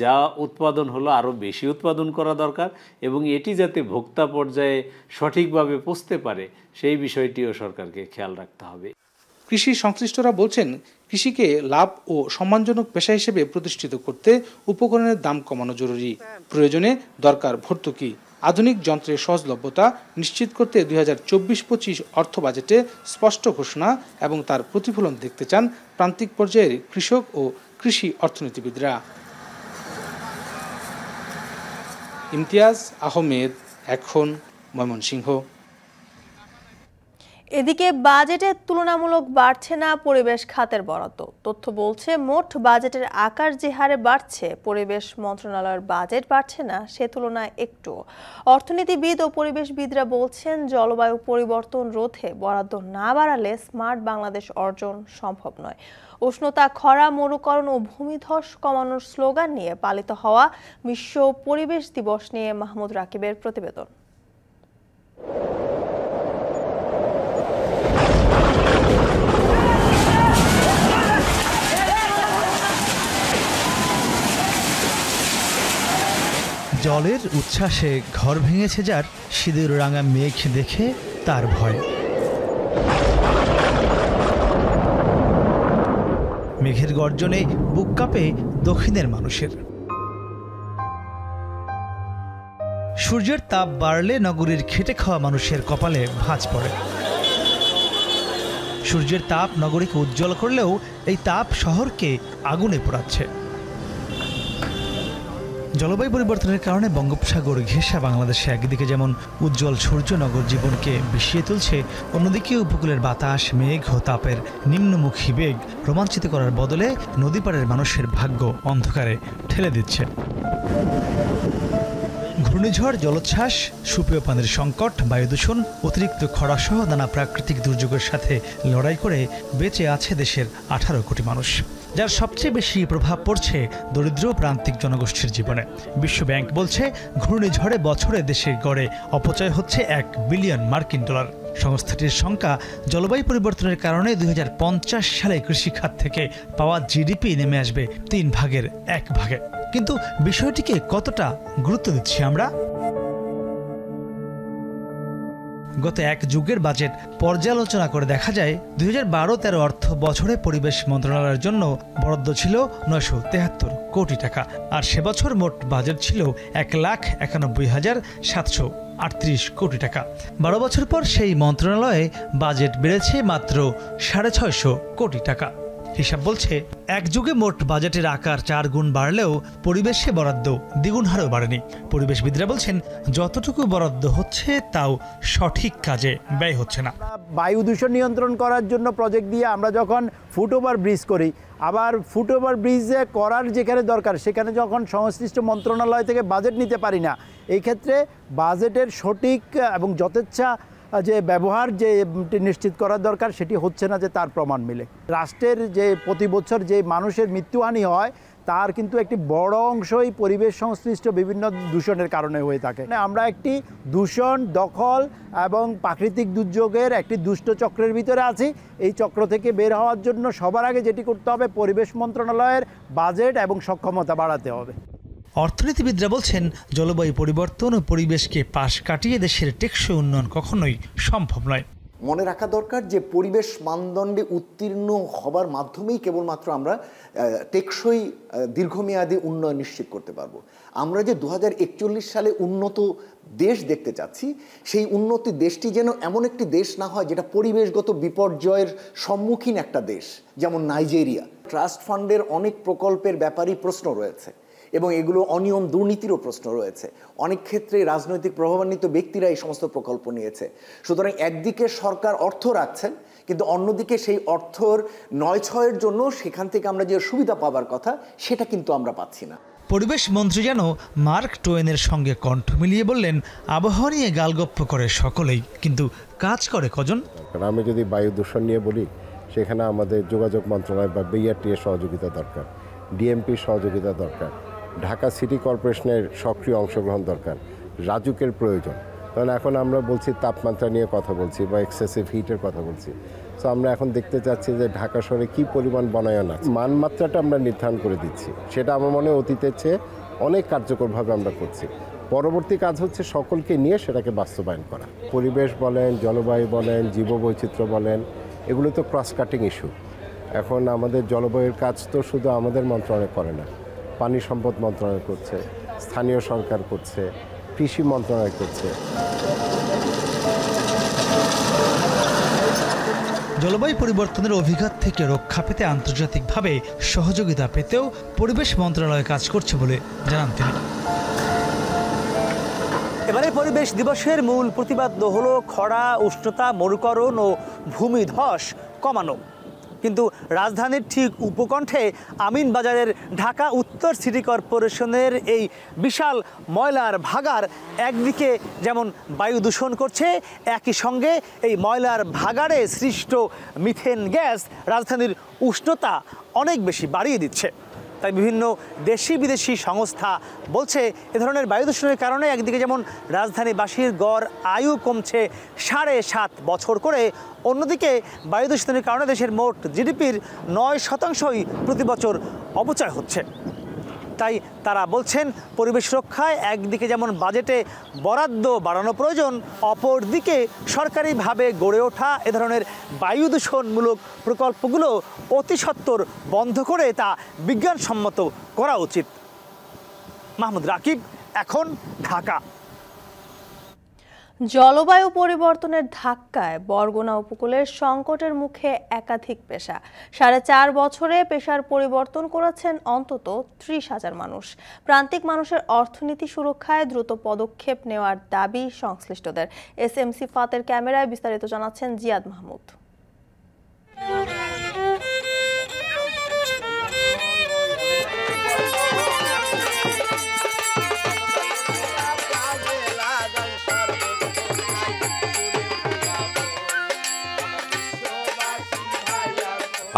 যা উৎপাদন হলো আরও বেশি উৎপাদন করা দরকার, এবং এটি যাতে ভোক্তা পর্যায়ে সঠিকভাবে পৌঁছতে পারে সেই বিষয়টিও সরকারকে খেয়াল রাখতে হবে। কৃষি সংশ্লিষ্টরা বলছেন, কৃষিকে লাভ ও সম্মানজনক পেশা হিসেবে প্রতিষ্ঠিত করতে উপকরণের দাম কমানো জরুরি। প্রয়োজনে দরকার ভর্তুকি। আধুনিক যন্ত্রের সহজলভ্যতা নিশ্চিত করতে 2024-25 অর্থ বাজেটে স্পষ্ট ঘোষণা এবং তার প্রতিফলন দেখতে চান প্রান্তিক পর্যায়ের কৃষক ও কৃষি অর্থনীতিবিদরা। ইমতিয়াজ আহমেদ, এখন, ময়মনসিংহ। এদিকে বাজেটের তুলনামূলক বাড়ছে না পরিবেশ খাতের বরাদ্দ। তথ্য বলছে, মোট বাজেটের আকার যে হারে বাড়ছে, পরিবেশ মন্ত্রণালয়ের বাজেট বাড়ছে না সে তুলনায় একটু। অর্থনীতিবিদ ও পরিবেশবিদরা বলছেন, জলবায়ু পরিবর্তন রোধে বরাদ্দ না বাড়ালে স্মার্ট বাংলাদেশ অর্জন সম্ভব নয়। উষ্ণতা, খরা, মরুকরণ ও ভূমিধস কমানোর স্লোগান নিয়ে পালিত হওয়া বিশ্ব পরিবেশ দিবস নিয়ে মাহমুদ রাকিবের প্রতিবেদন। জলের উচ্ছ্বাসে ঘর ভেঙেছে যার, সিঁদুর রাঙা মেঘ দেখে তার ভয়। মেঘের গর্জনে বুক কাঁপে দক্ষিণের মানুষের। সূর্যের তাপ বাড়লে নগরীর খেটে খাওয়া মানুষের কপালে ভাঁজ পড়ে। সূর্যের তাপ নগরীকে উজ্জ্বল করলেও এই তাপ শহরকে আগুনে পোড়াচ্ছে। জলবায়ু পরিবর্তনের কারণে বঙ্গোপসাগর ঘেঁষা বাংলাদেশে একদিকে যেমন উজ্জ্বল সূর্য নগর জীবনকে বিষিয়ে তুলছে, অন্যদিকে উপকূলের বাতাস, মেঘ ও তাপের নিম্নমুখী বেগ রোমাঞ্চিত করার বদলে নদীপাড়ের মানুষের ভাগ্য অন্ধকারে ঠেলে দিচ্ছে। ঘূর্ণিঝড়, জলোচ্ছ্বাস, সুপেয় পানির সংকট, বায়ু দূষণ, অতিরিক্ত খরাসহ নানা প্রাকৃতিক দুর্যোগের সাথে লড়াই করে বেঁচে আছে দেশের 18 কোটি মানুষ, যার সবচেয়ে বেশি প্রভাব পড়ছে দরিদ্র প্রান্তিক জনগোষ্ঠীর জীবনে। বিশ্বব্যাংক বলছে, ঘূর্ণিঝড়ে বছরে দেশে গড়ে অপচয় হচ্ছে $1 বিলিয়ন। সংস্থাটির শঙ্কা, জলবায়ু পরিবর্তনের কারণে 2050 সালে কৃষিখাত থেকে পাওয়া জিডিপি নেমে আসবে 3 ভাগের 1 ভাগে। কিন্তু বিষয়টিকে কতটা গুরুত্ব দিচ্ছি আমরা? গত এক যুগের বাজেট পর্যালোচনা করে দেখা যায়, 2012-13 অর্থ বছরে পরিবেশ মন্ত্রণালয়ের জন্য বরাদ্দ ছিল 973 কোটি টাকা, আর সে বছর মোট বাজেট ছিল 1,91,738 কোটি টাকা। 12 বছর পর সেই মন্ত্রণালয়ে বাজেট বেড়েছে মাত্র 650 কোটি টাকা। হিসাব বলছে, এক যুগে মোট বাজেটের আকার 4 গুণ বাড়লেও পরিবেশে বরাদ্দ দ্বিগুণ হারেও বাড়েনি। পরিবেশবিদরা বলছেন, যতটুকু বরাদ্দ হচ্ছে তাও সঠিক কাজে ব্যয় হচ্ছে না। বায়ু দূষণ নিয়ন্ত্রণ করার জন্য প্রজেক্ট দিয়ে আমরা যখন ফুটওভার ব্রিজ করি, আবার ফুটওভার ব্রিজে করার যেখানে দরকার সেখানে যখন সংশ্লিষ্ট মন্ত্রণালয় থেকে বাজেট নিতে পারি না, এই ক্ষেত্রে বাজেটের সঠিক এবং যথেচ্ছা যে ব্যবহার যে নিশ্চিত করার দরকার সেটি হচ্ছে না, যে তার প্রমাণ মিলে। রাষ্ট্রের যে প্রতি বছর যে মানুষের মৃত্যুহানি হয় তার কিন্তু একটি বড় অংশই পরিবেশ সংশ্লিষ্ট বিভিন্ন দূষণের কারণে হয়ে থাকে। আমরা একটি দূষণ, দখল এবং প্রাকৃতিক দুর্যোগের একটি দুষ্ট চক্রের ভিতরে আছি। এই চক্র থেকে বের হওয়ার জন্য সবার আগে যেটি করতে হবে, পরিবেশ মন্ত্রণালয়ের বাজেট এবং সক্ষমতা বাড়াতে হবে। অর্থনীতিবিদরা বলছেন, জলবায়ু পরিবর্তন ও পরিবেশকে পাশ কাটিয়ে দেশের টেকসই উন্নয়ন কখনোই সম্ভব নয়। মনে রাখা দরকার যে পরিবেশ মানদণ্ডে উত্তীর্ণ হবার মাধ্যমেই কেবলমাত্র আমরা টেকসই দীর্ঘমেয়াদী উন্নয়ন নিশ্চিত করতে পারবো। আমরা যে 2041 সালে উন্নত দেশ দেখতে চাচ্ছি, সেই উন্নত দেশটি যেন এমন একটি দেশ না হয় যেটা পরিবেশগত বিপর্যয়ের সম্মুখীন একটা দেশ, যেমন নাইজেরিয়া। ট্রাস্ট ফান্ডের অনেক প্রকল্পের ব্যাপারেই প্রশ্ন রয়েছে এবং এগুলো অনিয়ম দুর্নীতিরও প্রশ্ন রয়েছে। অনেক ক্ষেত্রে রাজনৈতিক প্রভাবান্বিত ব্যক্তিরা এই সমস্ত প্রকল্প নিয়েছে। সুতরাং একদিকে সরকার অর্থ রাখছেন, কিন্তু অন্যদিকে সেই অর্থর নয়-ছয়ের জন্য সেখান থেকে আমরা যে সুবিধা পাবার কথা সেটা কিন্তু আমরা পাচ্ছি না। পরিবেশ মন্ত্রী যেন মার্ক টোয়েনের সঙ্গে কণ্ঠ মিলিয়ে বললেন, আবহাওয়া নিয়ে গালগপ্প করে সকলেই, কিন্তু কাজ করে কজন? আমি যদি বায়ু দূষণ নিয়ে বলি, সেখানে আমাদের যোগাযোগ মন্ত্রণালয় বা বিআরটি এর সহযোগিতা দরকার, ডিএমপির সহযোগিতা দরকার, ঢাকা সিটি কর্পোরেশনের সক্রিয় অংশগ্রহণ দরকার, রাজুকের প্রয়োজন। কারণ এখন আমরা বলছি তাপমাত্রা নিয়ে কথা বলছি বা এক্সেসিভ হিটের কথা বলছি। তো আমরা এখন দেখতে চাচ্ছি যে ঢাকা শহরে কী পরিমাণ বনায়ন আছে, মানমাত্রাটা আমরা নির্ধারণ করে দিচ্ছি। সেটা আমার মনে অতীতের চেয়ে অনেক কার্যকরভাবে আমরা করছি। পরবর্তী কাজ হচ্ছে সকলকে নিয়ে সেটাকে বাস্তবায়ন করা। পরিবেশ বলেন, জলবায়ু বলেন, জীববৈচিত্র্য বলেন, এগুলো তো ক্রস কাটিং ইস্যু। এখন আমাদের জলবায়ুর কাজ তো শুধু আমাদের মন্ত্রণালয় করে না, পানি সম্পদ মন্ত্রণালয় করছে, স্থানীয় সরকার করছে, কৃষি মন্ত্রণালয় করছে। জলবায়ু পরিবর্তনের অভিঘাত থেকে রক্ষা পেতে আন্তর্জাতিকভাবে সহযোগিতা পেতেও পরিবেশ মন্ত্রণালয় কাজ করছে বলে জানান তিনি। এবারে পরিবেশ দিবসের মূল প্রতিপাদ্য হলো খরা, উষ্ণতা, মরুকরণ ও ভূমিধস কমানো। কিন্তু রাজধানীর ঠিক উপকণ্ঠে আমিনবাজারের ঢাকা উত্তর সিটি কর্পোরেশনের এই বিশাল ময়লার ভাগাড় একদিকে যেমন বায়ু দূষণ করছে, একই সঙ্গে এই ময়লার ভাগাড়ে সৃষ্ট মিথেন গ্যাস রাজধানীর উষ্ণতা অনেক বেশি বাড়িয়ে দিচ্ছে। তাই বিভিন্ন দেশি বিদেশি সংস্থা বলছে এ ধরনের বায়ু দূষণের কারণে একদিকে যেমন রাজধানীবাসীর গড় আয়ু কমছে 7.5 বছর করে, অন্যদিকে বায়ু দূষণের কারণে দেশের মোট জিডিপির 9%ই প্রতি বছর অপচয় হচ্ছে। তাই তারা বলছেন পরিবেশ রক্ষায় একদিকে যেমন বাজেটে বরাদ্দ বাড়ানো প্রয়োজন, অপরদিকে সরকারিভাবে গড়ে ওঠা এ ধরনের বায়ু দূষণমূলক প্রকল্পগুলো অতি সত্বর বন্ধ করে তা বিজ্ঞানসম্মত করা উচিত। মাহমুদ রাকিব, এখন, ঢাকা। জলবায়ু পরিবর্তনের ধাক্কায় বরগুনা উপকূলের সংকটের মুখে একাধিক পেশা। 4.5 বছরে পেশার পরিবর্তন করেছেন অন্তত 30,000 মানুষ। প্রান্তিক মানুষের অর্থনীতি সুরক্ষায় দ্রুত পদক্ষেপ নেওয়ার দাবি সংশ্লিষ্টদের। এসএমসি ফাতের ক্যামেরায় বিস্তারিত জানাচ্ছেন জিয়াদ মাহমুদ।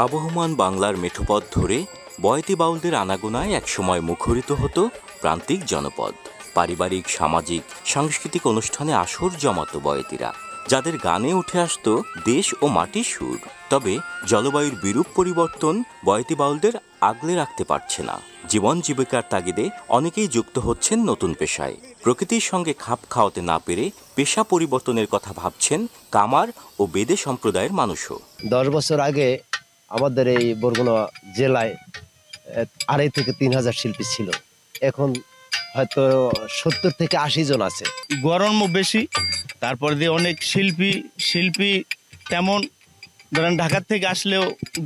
আবহমান বাংলার মেঠোপথ ধরে বয়তি বাউলদের আনাগোনায় একসময় মুখরিত হতো প্রান্তিক জনপদ। পারিবারিক, সামাজিক, সাংস্কৃতিক অনুষ্ঠানে আসর জমাতো বয়তিরা, যাদের গানে উঠে আসতো দেশ ও মাটির সুর। তবে জলবায়ুর বিরূপ পরিবর্তন বয়তি বাউলদের আগলে রাখতে পারছে না। জীবন জীবিকার তাগিদে অনেকেই যুক্ত হচ্ছেন নতুন পেশায়। প্রকৃতির সঙ্গে খাপ খাওয়াতে না পেরে পেশা পরিবর্তনের কথা ভাবছেন কামার ও বেদে সম্প্রদায়ের মানুষও। 10 বছর আগে আমাদের এই বরগুনা জেলায় 2,500 থেকে 3,000 শিল্পী ছিল, এখন হয়তো 70 থেকে 80 জন আছে। গরম বেশি, তারপর দিয়ে অনেক শিল্পী তেমন ধরেন ঢাকার থেকে আসলেও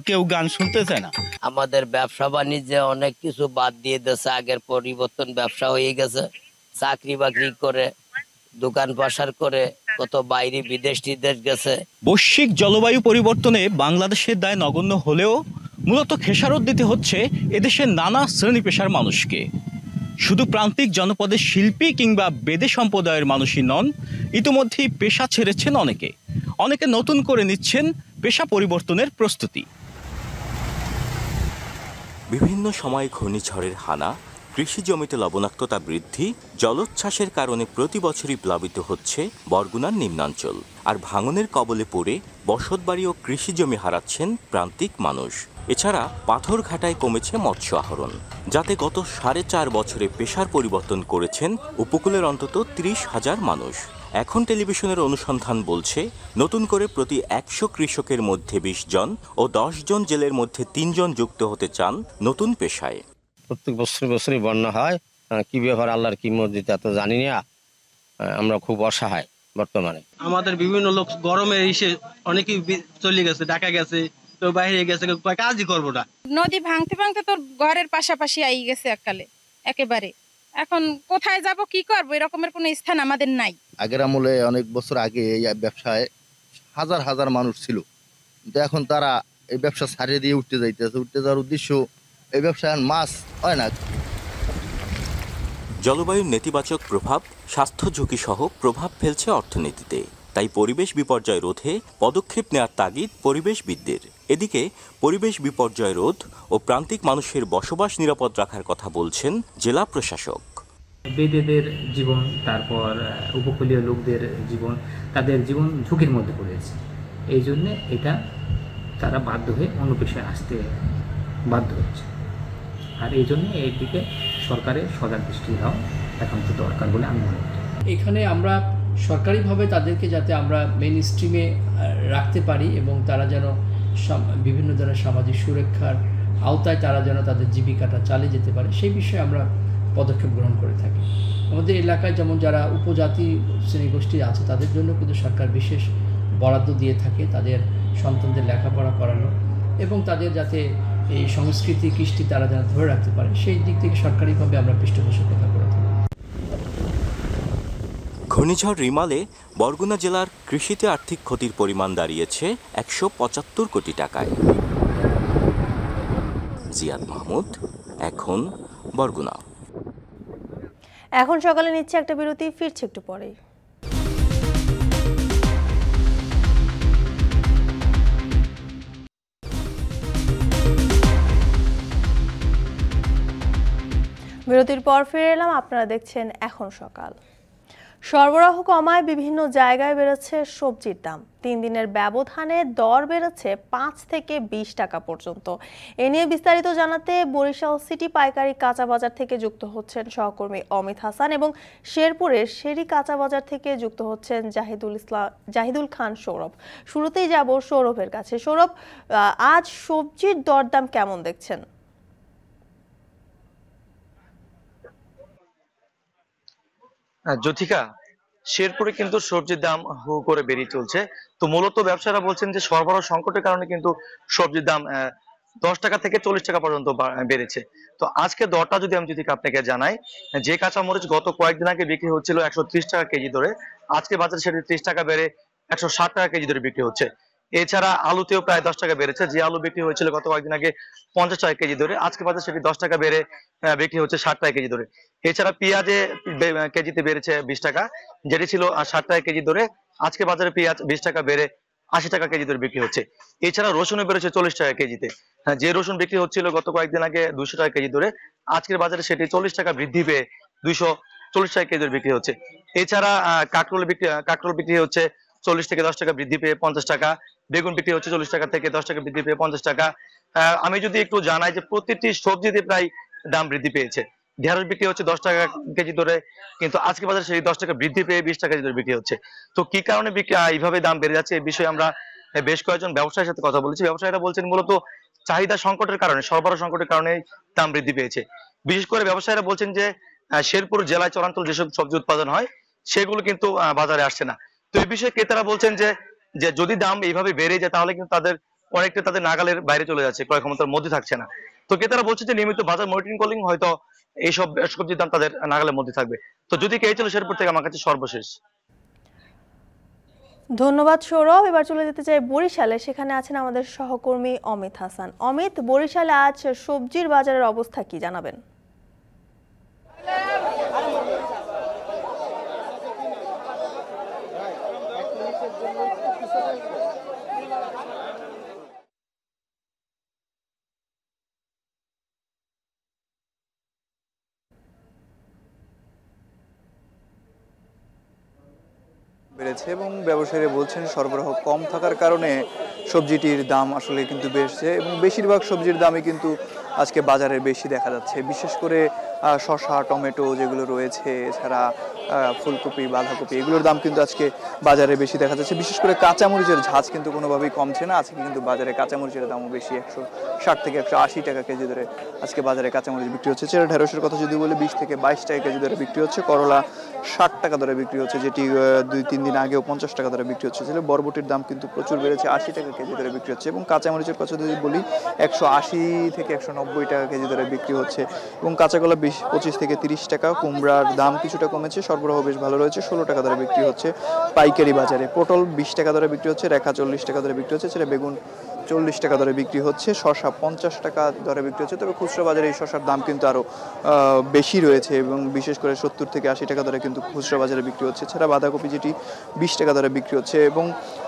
কেউ গান শুনতে চায় না। আমাদের ব্যবসা বাণিজ্যে অনেক কিছু বাদ দিয়ে দিয়েছে, আগের পরিবর্তন ব্যবসা হয়ে গেছে। চাকরি বাকরি করে, দোকান পাশার করে কত বাইরে বিদেশ গেছে। বৈশ্বিক জলবায়ু পরিবর্তনে বাংলাদেশের দায় নগণ্য হলেও মূলত খেসারত দিতে হচ্ছে এদেশের নানা শ্রেণী পেশার মানুষকে। শুধু প্রান্তিক জনপদের শিল্পী কিংবা বেদে সম্প্রদায়ের মানুষই নন, ইতিমধ্যেই পেশা ছেড়েছেন অনেকে নতুন করে নিচ্ছেন পেশা পরিবর্তনের প্রস্তুতি। বিভিন্ন সময় ঘূর্ণিঝড়ের হানা, কৃষি জমিতে লবণাক্ততা বৃদ্ধি, জলোচ্ছ্বাসের কারণে প্রতি বছরই প্লাবিত হচ্ছে বরগুনার নিম্নাঞ্চল। আর ভাঙনের কবলে পড়ে বসতবাড়ি ও কৃষি জমি হারাচ্ছেন প্রান্তিক মানুষ। এছাড়া পাথরঘাটায় কমেছে মৎস্য আহরণ, যাতে গত 4.5 বছরে পেশার পরিবর্তন করেছেন উপকূলের অন্তত 30,000 মানুষ। এখন টেলিভিশনের অনুসন্ধান বলছে নতুন করে প্রতি ১০০ কৃষকের মধ্যে ২০ জন ও ১০ জন জেলের মধ্যে ৩ জন যুক্ত হতে চান নতুন পেশায়। প্রত্যেক বছরই বন্যা হয়, কি ব্যাপার আল্লাহর কি মর্জিতে তা তো জানি না, আমরা খুব অসহায় বর্তমানে। আমাদের বিভিন্ন লোক গরমে এসে অনেকেই চলে গেছে, ঢাকা গেছে, কেউ বাইরে গেছে, কেউ কাজই করবো না। নদী ভাঙতে ভাঙতে তোর ঘরের পাশাপাশি আই গেছে এককালে একেবারে। এখন কোথায় যাব কি করবো এরকমের কোনো স্থান আমাদের নাই। আগের আমলে অনেক বছর আগে এই ব্যবসায় হাজার হাজার মানুষ ছিল, কিন্তু এখন তারা এই ব্যবসা ছাড়িয়ে দিয়ে উঠতে যাইতেছে। উঠতে যাওয়ার উদ্দেশ্য এই ব্যবসায় মাছ হয় না। জলবায়ুর নেতিবাচক প্রভাব স্বাস্থ্য ঝুঁকি সহ প্রভাব ফেলছে অর্থনীতিতে। তাই পরিবেশ বিপর্যয় রোধে পদক্ষেপ নেওয়ার তাগিদ পরিবেশবিদদের। এদিকে পরিবেশ বিপর্যয় রোধ ও প্রান্তিক মানুষের বসবাস নিরাপদ রাখার কথা বলছেন জেলা প্রশাসক। বেদেদের জীবন, তারপর উপকূলীয় লোকদের জীবন, তাদের জীবন ঝুঁকির মধ্যে পড়েছে। এই জন্যে এটা তারা বাধ্য হয়ে অন্য পেশায় আসতে বাধ্য হচ্ছে। আর এই জন্যে এর দিকে সরকারের সজাগ দৃষ্টি দেওয়া একান্ত দরকার বলে আমি মনে করি। এখানে আমরা সরকারিভাবে তাদেরকে যাতে আমরা মেইন স্ট্রিমে রাখতে পারি এবং তারা যেন বিভিন্ন ধরনের সামাজিক সুরক্ষার আওতায় তারা যেন তাদের জীবিকাটা চালিয়ে যেতে পারে, সেই বিষয়ে আমরা পদক্ষেপ গ্রহণ করে থাকি। আমাদের এলাকায় যেমন যারা উপজাতি শ্রেণীগোষ্ঠী আছে তাদের জন্য কিন্তু সরকার বিশেষ বরাদ্দ দিয়ে থাকে, তাদের সন্তানদের লেখাপড়া করানো এবং তাদের যাতে এই সংস্কৃতি কৃষ্টি তারা যেন ধরে রাখতে পারে, সেই দিক থেকে সরকারিভাবে আমরা পৃষ্ঠপোষকতা করে থাকি। ঘূর্ণিঝড় রিমালে বরগুনা জেলার কৃষিতে আর্থিক ক্ষতির পরিমাণ দাঁড়িয়েছে ১৭৫ কোটি টাকায়। জিয়াদ মাহমুদ, এখন বরগুনা। এখন সকালে নিচ্ছে একটা বিরতি, ফিরছে একটু পরেই। বিরতির পর ফিরে এলাম, আপনারা দেখছেন এখন সকাল। সরবরাহ কমায় বিভিন্ন জায়গায় বেড়েছে সবজির দাম। 3 দিনের ব্যবধানে দর বেড়েছে 5 থেকে 20 টাকা পর্যন্ত। এ নিয়ে বিস্তারিত জানাতে বরিশাল সিটি পাইকারি কাঁচা বাজার থেকে যুক্ত হচ্ছেন সহকর্মী অমিত হাসান এবং শেরপুরের শেরি কাঁচা বাজার থেকে যুক্ত হচ্ছেন জাহিদুল খান সৌরভ। শুরুতেই যাব সৌরভের কাছে। সৌরভ, আজ সবজির দরদাম কেমন দেখছেন? জ্যোতিকা, শেরপুরে কিন্তু সবজির দাম হু করে বেরিয়ে চলছে। তো মূলত ব্যবসায়ীরা বলছেন যে সরবরাহ সংকটের কারণে কিন্তু সবজির দাম 10 টাকা থেকে 40 টাকা পর্যন্ত বেড়েছে। তো আজকে দরটা যদি আমি আপনাকে জানাই, যে কাঁচামরিচ গত কয়েকদিন আগে বিক্রি হচ্ছিল 130 টাকা কেজি ধরে, আজকে বাজারে সেটা 30 টাকা বেড়ে 160 টাকা কেজি ধরে বিক্রি হচ্ছে। এছাড়া আলুতেও প্রায় 10 টাকা বেড়েছে। যে আলু বিক্রি হয়েছিল গত কয়েকদিন আগে 50 টাকা কেজি ধরে, আজকে বাজারে সেটি 10 টাকা বেড়ে বিক্রি হচ্ছে 60 টাকা কেজি ধরে। এছাড়া পেঁয়াজে কেজিতে বেড়েছে 20 টাকা, যেটি ছিল 60 টাকা কেজি ধরে, আজকে বাজারে পেঁয়াজ 20 টাকা বেড়ে 80 টাকা কেজি ধরে বিক্রি হচ্ছে। এছাড়া রসুনও বেড়েছে 40 টাকা কেজিতে। যে রসুন বিক্রি হচ্ছিল গত কয়েকদিন আগে 200 টাকা কেজি ধরে, আজকের বাজারে সেটি 40 টাকা বৃদ্ধি পেয়ে 240 টাকা কেজি ধরে বিক্রি হচ্ছে। এছাড়া কাঁকরোল বিক্রি হচ্ছে 40 থেকে 10 টাকা বৃদ্ধি পেয়ে 50 টাকা, বেগুন বিক্রি হচ্ছে 40 টাকা থেকে 10 টাকা বৃদ্ধি পেয়ে 50 টাকা। আমি যদি একটু জানাই যে প্রতিটি সবজিতে প্রায় দাম বৃদ্ধি পেয়েছে। ঢেঁড়স বিক্রি হচ্ছে 10 টাকা কেজি ধরে, কিন্তু আজকে বাজারে সেই 10 টাকা বৃদ্ধি পেয়ে 20 টাকা কেজি ধরে বিক্রি হচ্ছে। তো কি কারণে এইভাবে দাম বেড়ে যাচ্ছে, এই বিষয়ে আমরা বেশ কয়েকজন ব্যবসায়ীর সাথে কথা বলেছি। ব্যবসায়ীরা বলছেন মূলত চাহিদা সংকটের কারণে, সরবরাহ সংকটের কারণে দাম বৃদ্ধি পেয়েছে। বিশেষ করে ব্যবসায়ীরা বলছেন যে শেরপুর জেলায় চরাঞ্চল যেসব সবজি উৎপাদন হয় সেগুলো কিন্তু বাজারে আসছে না। তো এই বিষয়ে ক্রেতারা বলছেন যে যদি দাম এইভাবে বেড়ে যায় তাহলে কিন্তু তাদের নাগালের বাইরে চলে যাচ্ছে, ক্রয় ক্ষমতার মধ্যে থাকছে না। তো ক্রেতারা বলছে যে নিয়মিত বাজার মনিটরিং করলেই হয়তো এইসব সবজির দাম তাদের নাগালের মধ্যে থাকবে। তো যদি কে ছিল শেরপুর থেকে আমার কাছে সর্বশেষ। ধন্যবাদ সৌরভ। এবার চলে যেতে চাই বরিশালে, সেখানে আছেন আমাদের সহকর্মী অমিত হাসান। অমিত, বরিশালে আজ সবজির বাজারের অবস্থা কি জানাবেন? বেড়েছে এবং ব্যবসায়ীরা বলছেন সরবরাহ কম থাকার কারণে সবজিটির দাম আসলে কিন্তু বেড়েছে এবং বেশিরভাগ সবজির দামই কিন্তু আজকে বাজারে বেশি দেখা যাচ্ছে। বিশেষ করে শসা, টমেটো যেগুলো রয়েছে, এছাড়া ফুলকপি, বাঁধাকপি, এগুলোর দাম কিন্তু আজকে বাজারে বেশি দেখা যাচ্ছে। বিশেষ করে কাঁচামরিচের ঝাঁজ কিন্তু কোনোভাবেই কমছে না। আজকে কিন্তু বাজারে কাঁচামরিচের দামও বেশি, 160 থেকে 180 টাকা কেজি ধরে আজকে বাজারে কাঁচামরিচ বিক্রি হচ্ছে। চেরা ঢেঁড়সের কথা যদি বলি 20 থেকে 22 টাকা কেজি ধরে বিক্রি হচ্ছে। করলা 60 টাকা ধরে বিক্রি হচ্ছে, যেটি 2-3 দিন আগেও 50 টাকা ধরে বিক্রি হচ্ছে। বরবটির দাম কিন্তু প্রচুর বেড়েছে, 80 টাকা কেজি ধরে বিক্রি হচ্ছে। এবং কাঁচামরিচের কথা যদি বলি 180 থেকে 190 টাকা কেজি ধরে বিক্রি হচ্ছে। এবং কাঁচাকলা 25 থেকে 30 টাকা। কুমড়ার দাম কিছুটা কমেছে, সরবরাহ বেশ ভালো রয়েছে, 16 টাকা ধরে বিক্রি হচ্ছে পাইকারি বাজারে। পটল 20 টাকা ধরে বিক্রি হচ্ছে, রেখা 40 টাকা ধরে বিক্রি হচ্ছে, সেটা বেগুন 40 টাকা ধরে বিক্রি হচ্ছে, শসা 50 টাকা ধরে বিক্রি হচ্ছে। তবে খুচরা বাজারে এই শসার দাম কিন্তু আরও বেশি রয়েছে এবং বিশেষ করে 70 থেকে 80 টাকা ধরে কিন্তু খুচরা বাজারে বিক্রি হচ্ছে। এছাড়া বাঁধাকপি যেটি 20 টাকা ধরে বিক্রি হচ্ছে। এবং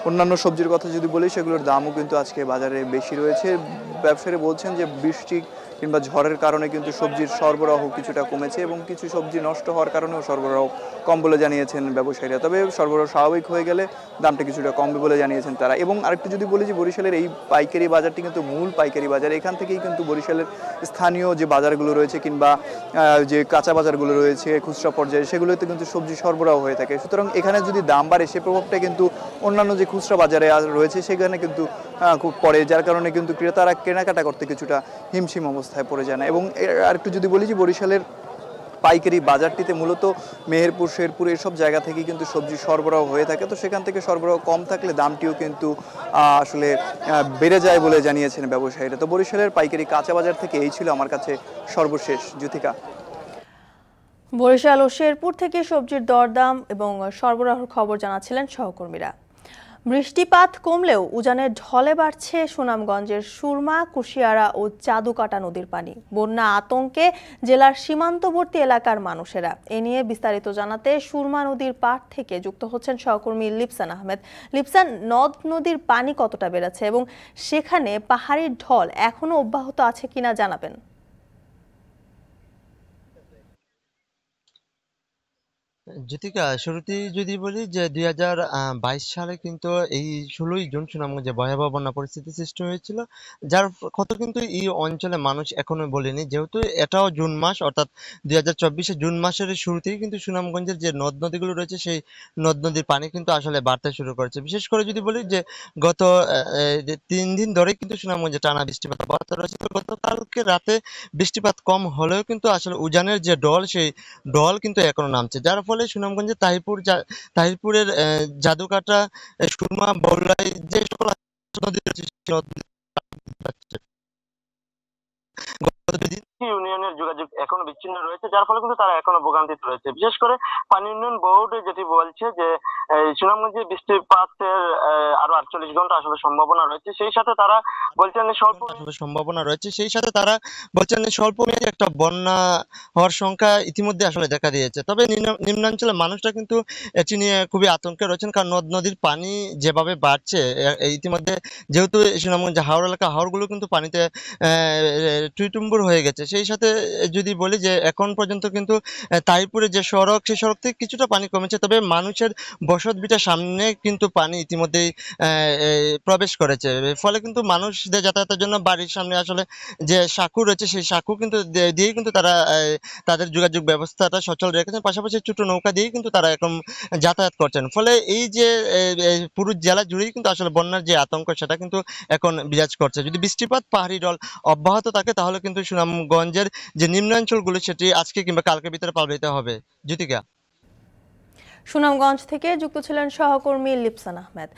অন্যান্য সবজির কথা যদি বলি সেগুলোর দামও কিন্তু আজকে বাজারে বেশি রয়েছে। ব্যবসায়ীরা বলছেন যে বৃষ্টি কিংবা ঝড়ের কারণে কিন্তু সবজির সরবরাহ কিছুটা কমেছে এবং কিছু সবজি নষ্ট হওয়ার কারণেও সরবরাহ কম বলে জানিয়েছেন ব্যবসায়ীরা। তবে সরবরাহ স্বাভাবিক হয়ে গেলে দামটা কিছুটা কমবে বলে জানিয়েছেন তারা। এবং আরেকটু যদি বলি যে বরিশালের এই পাইকারি বাজারটি কিন্তু মূল পাইকারি বাজার। এখান থেকেই কিন্তু বরিশালের স্থানীয় যে বাজারগুলো রয়েছে কিংবা যে কাঁচা বাজারগুলো রয়েছে খুচরা পর্যায়ে, সেগুলোতে কিন্তু সবজি সরবরাহ হয়ে থাকে। সুতরাং এখানে যদি দাম বাড়ে সে প্রভাবটা কিন্তু অন্যান্য যে খুচরা বাজারে রয়েছে সেখানে কিন্তু খুব পড়ে, যার কারণে কিন্তু ক্রেতারা কেনাকাটা করতে কিছুটা হিমশিম অবস্থায় পড়ে যায় না। এবং আরেকটু যদি বলি যে বরিশালের পাইকারি বাজারটিতে মূলত মেহেরপুর, শেরপুর এসব জায়গা থেকেই কিন্তু সবজি সরবরাহ হয়ে থাকে। তো সেখান থেকে সরবরাহ কম থাকলে দামটিও কিন্তু আসলে বেড়ে যায় বলে জানিয়েছেন ব্যবসায়ীরা। তো বরিশালের পাইকারি কাঁচা বাজার থেকে এই ছিল আমার কাছে সর্বশেষ। জ্যোতিকা। বরিশাল ও শেরপুর থেকে সবজির দরদাম এবং সরবরাহের খবর জানাচ্ছিলেন সহকর্মীরা। বৃষ্টিপাত কমলেও উজানের ঢলে বাড়ছে সুনামগঞ্জের সুরমা, কুশিয়ারা ও চাদুকাটা নদীর পানি। বন্যা আতঙ্কে জেলার সীমান্তবর্তী এলাকার মানুষেরা। এ নিয়ে বিস্তারিত জানাতে সুরমা নদীর পাড় থেকে যুক্ত হচ্ছেন সহকর্মী লিপসান আহমেদ। লিপসান, নদ নদীর পানি কতটা বেড়েছে এবং সেখানে পাহাড়ি ঢল এখনো অব্যাহত আছে কিনা জানাবেন। জ্যোতিকা, শুরুতেই যদি বলি যে 2022 সালে কিন্তু এই 16ই জুন সুনামগঞ্জে ভয়াবহ বন্যা পরিস্থিতি সৃষ্টি হয়েছিল, যার কথা কিন্তু এই অঞ্চলে মানুষ এখনো বলেনি। যেহেতু এটাও জুন মাস, অর্থাৎ 2024 জুন মাসের শুরুতেই কিন্তু সুনামগঞ্জের যে নদ নদীগুলো রয়েছে সেই নদ নদীর পানি কিন্তু আসলে বাড়তে শুরু করেছে। বিশেষ করে যদি বলি যে গত 3 দিন ধরে কিন্তু সুনামগঞ্জে টানা বৃষ্টিপাত অব্যাহত রয়েছে। তো গতকালকে রাতে বৃষ্টিপাত কম হলেও কিন্তু আসলে উজানের যে ঢল, সেই ঢল কিন্তু এখনো নামছে, যার ফলে সুনামগঞ্জে তাহিরপুরের জাদুকাটা, সুরমা, বল্লাই যে সকল নদী রয়েছে ইউনিয়নের যোগাযোগ এখনো বিচ্ছিন্ন রয়েছে, যার ফলে কিন্তু তারা এখনো ভোগান্তিতে রয়েছে। বিশেষ করে পানি উন্নয়ন বোর্ড যেটি বলছে যে সুনামগঞ্জে বৃষ্টিপাতের আরো 48 ঘন্টা আসলে সম্ভাবনা রয়েছে। সেই সাথে তারা বলছেন স্বল্প মেয়াদী একটা বন্যা হওয়ার সংখ্যা ইতিমধ্যে আসলে দেখা দিয়েছে। তবে নিম্নাঞ্চলের মানুষরা কিন্তু এটি নিয়ে খুবই আতঙ্কে রয়েছেন, কারণ নদ নদীর পানি যেভাবে বাড়ছে, ইতিমধ্যে যেহেতু সুনামগঞ্জে হাওর এলাকা, হাওরগুলো কিন্তু পানিতে টুইটুম্বুর হয়ে গেছে। সেই সাথে যদি বলি যে এখন পর্যন্ত কিন্তু তাহিরপুরে যে সড়ক, সেই সড়ক থেকে কিছুটা পানি কমেছে, তবে মানুষের বসত ভিটার সামনে কিন্তু পানি ইতিমধ্যেই প্রবেশ করেছে। ফলে কিন্তু মানুষদের যাতায়াতের জন্য বাড়ির সামনে আসলে যে সাঁকু রয়েছে, সেই সাঁকু কিন্তু দিয়েই কিন্তু তারা তাদের যোগাযোগ ব্যবস্থাটা সচল রেখেছেন। পাশাপাশি ছোট নৌকা দিয়েই কিন্তু তারা এখন যাতায়াত করছেন। ফলে এই যে পুরো জেলা জুড়েই কিন্তু আসলে বন্যার যে আতঙ্ক, সেটা কিন্তু এখন বিরাজ করছে। যদি বৃষ্টিপাত, পাহাড়ি ঢল অব্যাহত থাকে তাহলে কিন্তু সুনামগঞ্জের যে নিম্নাঞ্চলগুলো সেটি আজকে কিংবা কালকের ভিতরে প্লাবিত হবে। জ্যোতিকা। সুনামগঞ্জ থেকে যুক্ত ছিলেন সহকর্মী লিপসান আহমেদ।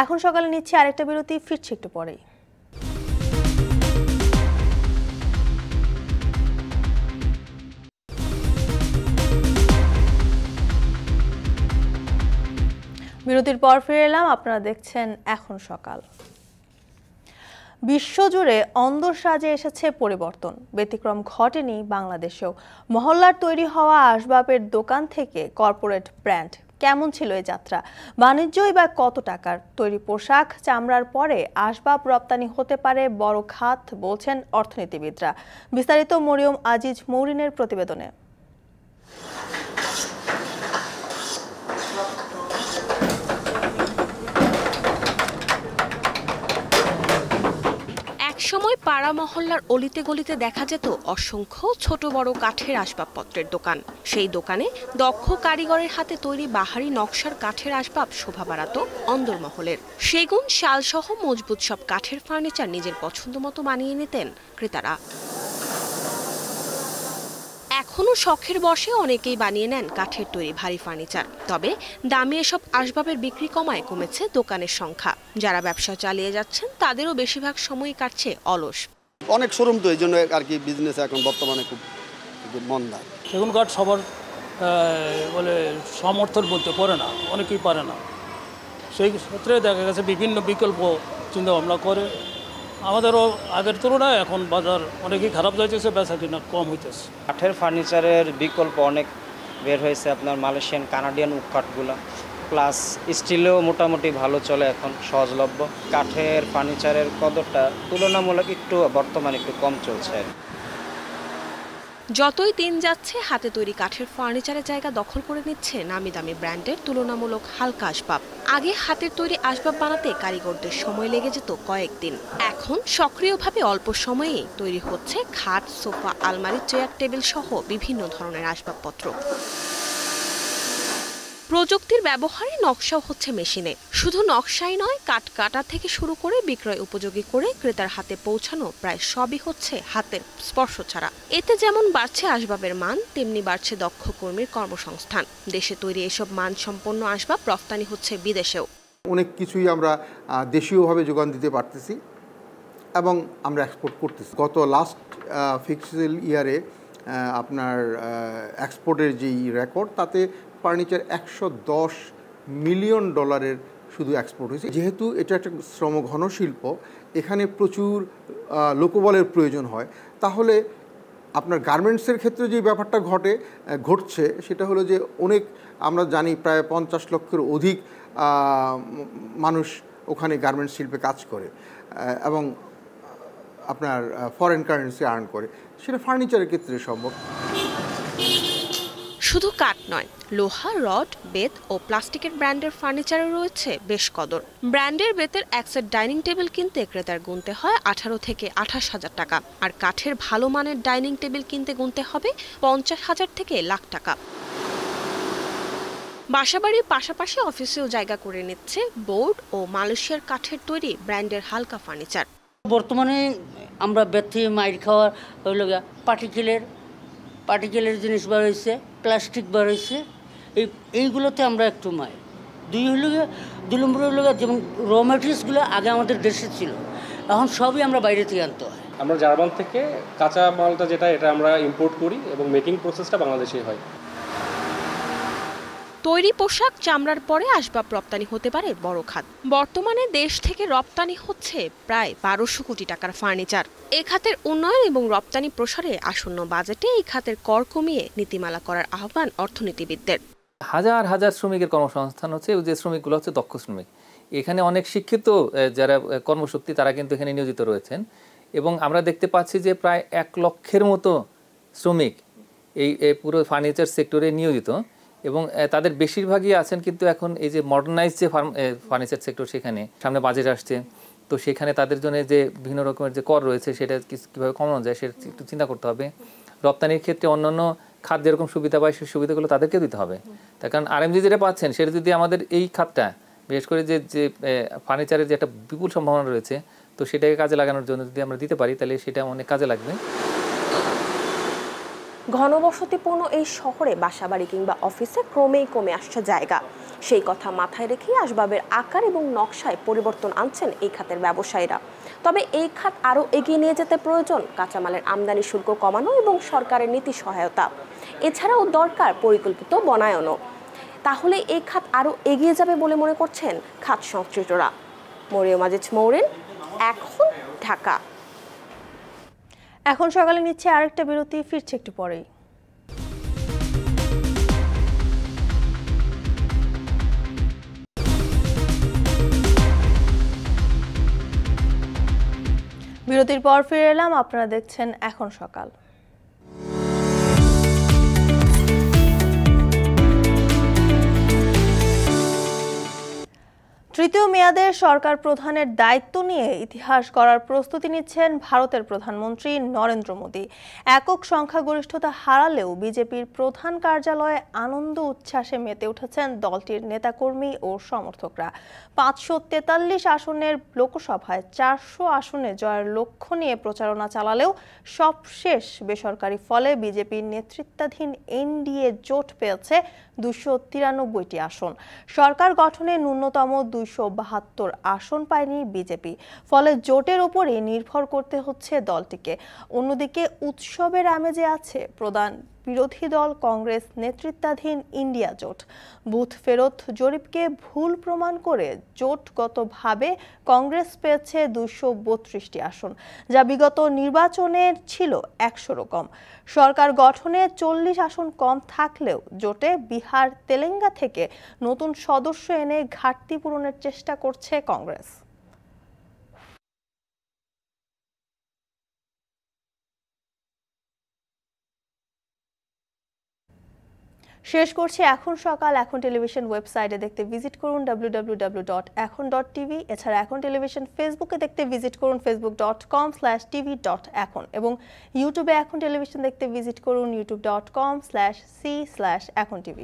এখন সকালে নিচ্ছে আরেকটা বিরতি, ফিরছি একটু পরেই। বিরতির পর ফিরে এলাম, আপনারা দেখছেন এখন সকাল। বিশ্বজুড়ে অন্দর সাজে এসেছে পরিবর্তন, ব্যতিক্রম ঘটেনি বাংলাদেশেও। মহল্লার তৈরি হওয়া আসবাবের দোকান থেকে কর্পোরেট ব্র্যান্ড, কেমন ছিল এই যাত্রা? বাণিজ্যই বা কত টাকার? তৈরি পোশাক, চামড়ার পরে আসবাব রপ্তানি হতে পারে বড় খাত বলছেন অর্থনীতিবিদরা। বিস্তারিত মরিয়ম আজিজ মৌরিনের প্রতিবেদনে। একসময় পাড়া মহল্লার অলিতে গলিতে দেখা যেত অসংখ্য ছোট বড় কাঠের আসবাবপত্রের দোকান। সেই দোকানে দক্ষ কারিগরের হাতে তৈরি বাহারি নকশার কাঠের আসবাব শোভা বাড়াত অন্দরমহলের। সেগুন, শাল সহ মজবুত সব কাঠের ফার্নিচার নিজের পছন্দ মতো বানিয়ে নিতেন ক্রেতারা। এখনো শখের বশে অনেকেই বানিয়ে নেন কাঠের তৈরি ভারী ফার্নিচার। তবে দামি এসব আসবাবের বিক্রি কমায় কমেছে দোকানের সংখ্যা। যারা ব্যবসা চালিয়ে যাচ্ছেন তাদেরও বেশিরভাগ সময় কাটছে অলস। অনেক শোরুম তো এই জন্য আর কি বিজনেস এখন বর্তমানে খুব মন্দা। সেগুন কাঠ সবার বলে সামর্থ্যের মধ্যে পড়ে না, অনেকেই পারে না। সেই ক্ষেত্রে দেখা গেছে বিভিন্ন বিকল্প চিন্তা ভাবনা করে। আমাদেরও আগের তুলনায় এখন বাজার অনেকই খারাপ যাইতেছে, বেচা কিনা কম হইতেছে। কাঠের ফার্নিচারের বিকল্প অনেক বের হয়েছে, আপনার মালয়েশিয়ান কানাডিয়ান উড কাঠগুলো, প্লাস স্টিলেও মোটামুটি ভালো চলে এখন, সহজলভ্য। কাঠের ফার্নিচারের কদরটা তুলনামূলক একটু বর্তমানে একটু কম চলছে। যতই দিন যাচ্ছে হাতে তৈরি কাঠের ফার্নিচারের জায়গা দখল করে নিচ্ছে নামি দামি ব্র্যান্ডের তুলনামূলক হালকা আসবাব। আগে হাতের তৈরি আসবাব বানাতে কারিগরদের সময় লেগে যেত কয়েকদিন। এখন সক্রিয়ভাবে অল্প সময়েই তৈরি হচ্ছে খাট, সোফা, আলমারি, চেয়ার, টেবিল সহ বিভিন্ন ধরনের আসবাবপত্র। প্রযুক্তির ব্যবহারে নকশাও হচ্ছে মেশিনে। শুধু নকশাই নয়, কাঠ কাটা থেকে শুরু করে বিক্রয় উপযোগী করে ক্রেতার হাতে পৌঁছানো প্রায় সবই হচ্ছে হাতের স্পর্শ ছাড়া। এতে যেমন বাড়ছে আসবাবের মান, তেমনি বাড়ছে দক্ষ কর্মীর কর্মসংস্থান। দেশে তৈরি এসব মানসম্পন্ন আসবাব রপ্তানি হচ্ছে বিদেশেও। অনেক কিছুই আমরা দেশীয়ভাবে যোগান দিতে পারতেছি এবং আমরা এক্সপোর্ট করতেছি। গত লাস্ট ফিক্সড ইয়ারে আপনার এক্সপোর্টের যেই রেকর্ড, তাতে ফার্নিচার $110 মিলিয়ন শুধু এক্সপোর্ট হয়েছে। যেহেতু এটা একটা শ্রমঘন শিল্প, এখানে প্রচুর লোকবলের প্রয়োজন হয়, তাহলে আপনার গার্মেন্টসের ক্ষেত্রে যে ব্যাপারটা ঘটছে সেটা হলো যে অনেক, আমরা জানি প্রায় 50 লক্ষের অধিক মানুষ ওখানে গার্মেন্টস শিল্পে কাজ করে এবং আপনার ফরেন কারেন্সি আর্ন করে, সেটা ফার্নিচারের ক্ষেত্রে সম্ভব। শুধু কাঠ নয়, লোহা, রড, বেত ও প্লাস্টিকের ব্র্যান্ডের ফার্নিচারে রয়েছে বেশ কদর। ব্র্যান্ডের বেতের এক সেট ডাইনিং টেবিল কিনতে ক্রেতার গুনতে হয় 18 থেকে 28,000 টাকা, আর কাঠের ভালো মানের ডাইনিং টেবিল কিনতে গুনতে হবে 50,000 থেকে লাখ টাকা। বাসাবাড়ির পাশাপাশি অফিসেও জায়গা করে নিচ্ছে বোর্ড ও মালয়েশিয়ার কাঠের তৈরি ব্র্যান্ডের হালকা ফার্নিচার। বর্তমানে আমরা বেত থেকে মাইর খাওয়ার হইল পার্টিকেলের জিনিস বার হয়েছে, প্লাস্টিক বার হয়েছে, এইগুলোতে আমরা একটু মাই। দুই নম্বর হইল যেমন র ম্যাটেরিয়ালসগুলো আগে আমাদের দেশে ছিল, এখন সবই আমরা বাইরে থেকে আনতে হয়। আমরা জার্মান থেকে কাঁচা মালটা যেটা, এটা আমরা ইম্পোর্ট করি এবং মেকিং প্রসেসটা বাংলাদেশেই হয়। তৈরি পোশাক, চামড়ার পরে আসবাব রপ্তানি হতে পারে বড় খাত। বর্তমানে দেশ থেকে রপ্তানি হচ্ছে প্রায় 1200 কোটি টাকার ফার্নিচার। এ খাতের উন্নয়ন এবং রপ্তানি প্রসারে আসন্ন বাজেটে এই খাতের কর কমিয়ে নীতিমালা করার আহ্বান অর্থনীতিবিদদের। হাজার হাজার শ্রমিকের কর্মসংস্থান হচ্ছে, যে শ্রমিকগুলো হচ্ছে দক্ষ শ্রমিক। এখানে অনেক শিক্ষিত যারা কর্মশক্তি তারা কিন্তু এখানে নিয়োজিত রয়েছেন, এবং আমরা দেখতে পাচ্ছি যে প্রায় 1 লক্ষের মতো শ্রমিক এই পুরো ফার্নিচার সেক্টরে নিয়োজিত, এবং তাদের বেশিরভাগই আছেন কিন্তু এখন এই যে মডার্নাইজ যে ফার্নিচার সেক্টর, সেখানে সামনে বাজেট আসছে, তো সেখানে তাদের জন্য যে বিভিন্ন রকমের যে কর রয়েছে সেটা কীভাবে কমানো যায় সেটা একটু চিন্তা করতে হবে। রপ্তানির ক্ষেত্রে অন্যান্য খাত যেরকম সুবিধা পায় সেই সুবিধাগুলো তাদেরকে দিতে হবে। তার কারণ RMG যেটা পাচ্ছেন সেটা যদি আমাদের এই খাতটা, বিশেষ করে যে ফার্নিচারের যে একটা বিপুল সম্ভাবনা রয়েছে, তো সেটাকে কাজে লাগানোর জন্য যদি আমরা দিতে পারি তাহলে সেটা অনেক কাজে লাগবে। ঘনবসতিপূর্ণ এই শহরে বাসাবাড়ি কিংবা অফিসে ক্রমেই কমে আসছে জায়গা। সেই কথা মাথায় রেখে আসবাবের আকার এবং নকশায় পরিবর্তন আনছেন এই খাতের ব্যবসায়ীরা। তবে এই খাত আরও এগিয়ে নিয়ে যেতে প্রয়োজন কাঁচামালের আমদানি শুল্ক কমানো এবং সরকারের নীতি সহায়তা। এছাড়াও দরকার পরিকল্পিত বনায়নও। তাহলে এই খাত আরও এগিয়ে যাবে বলে মনে করছেন খাত সংশ্লিষ্টরা। মরিয়ম আজিজ মৌরিন, এখন, ঢাকা। এখন সকালে নিচ্ছে আরেকটা বিরতি, ফিরছে একটু পরেই। বিরতির পর ফিরে এলাম, আপনারা দেখছেন এখন সকাল। তৃতীয় মেয়াদে সরকার প্রধানের দায়িত্ব নিয়ে ইতিহাস গড়ার প্রস্তুতি নিচ্ছেন ভারতের প্রধানমন্ত্রী নরেন্দ্র মোদী। একক সংখ্যাগরিষ্ঠতা হারালেও বিজেপির প্রধান কার্যালয়ে আনন্দ উচ্ছ্বাসে মেতে উঠেছেন দলটির নেতাকর্মী ও সমর্থকরা। 543 আসনের লোকসভায় 400 আসনে জয়ের লক্ষ্য নিয়ে প্রচারণা চালালেও সবশেষ বেসরকারি ফলে বিজেপির নেতৃত্বাধীন এনডিএ জোট পেয়েছে 293টি আসন। সরকার গঠনে ন্যূনতম 272 আসন পায়নি বিজেপি, ফলে জোটের উপরই নির্ভর করতে হচ্ছে দলটিকে। অন্যদিকে উৎসবের আমেজে আছে প্রধান বিরোধী দল কংগ্রেস নেতৃত্বাধীন ইন্ডিয়া জোট। বুথ ফেরত জরিপকে ভুল প্রমাণ করে জোটগতভাবে কংগ্রেস পেয়েছে 232টি আসন, যা বিগত নির্বাচনে ছিল 100-রও কম। সরকার গঠনে 40 আসন কম থাকলেও জোটে বিহার, তেলেঙ্গানা থেকে নতুন সদস্য এনে ঘাটতি পূরণের চেষ্টা করছে কংগ্রেস। শেষ করছি এখন সকাল। এখন টেলিভিশন ওয়েবসাইটে দেখতে ভিজিট করুন www.ekhon.tv। এছাড়া এখন টেলিভিশন ফেসবুকে দেখতে ভিজিট করুন facebook.com/tv.ekhon এবং ইউটিউবে এখন টেলিভিশন দেখতে ভিজিট করুন youtube.com/c/ekhon tv।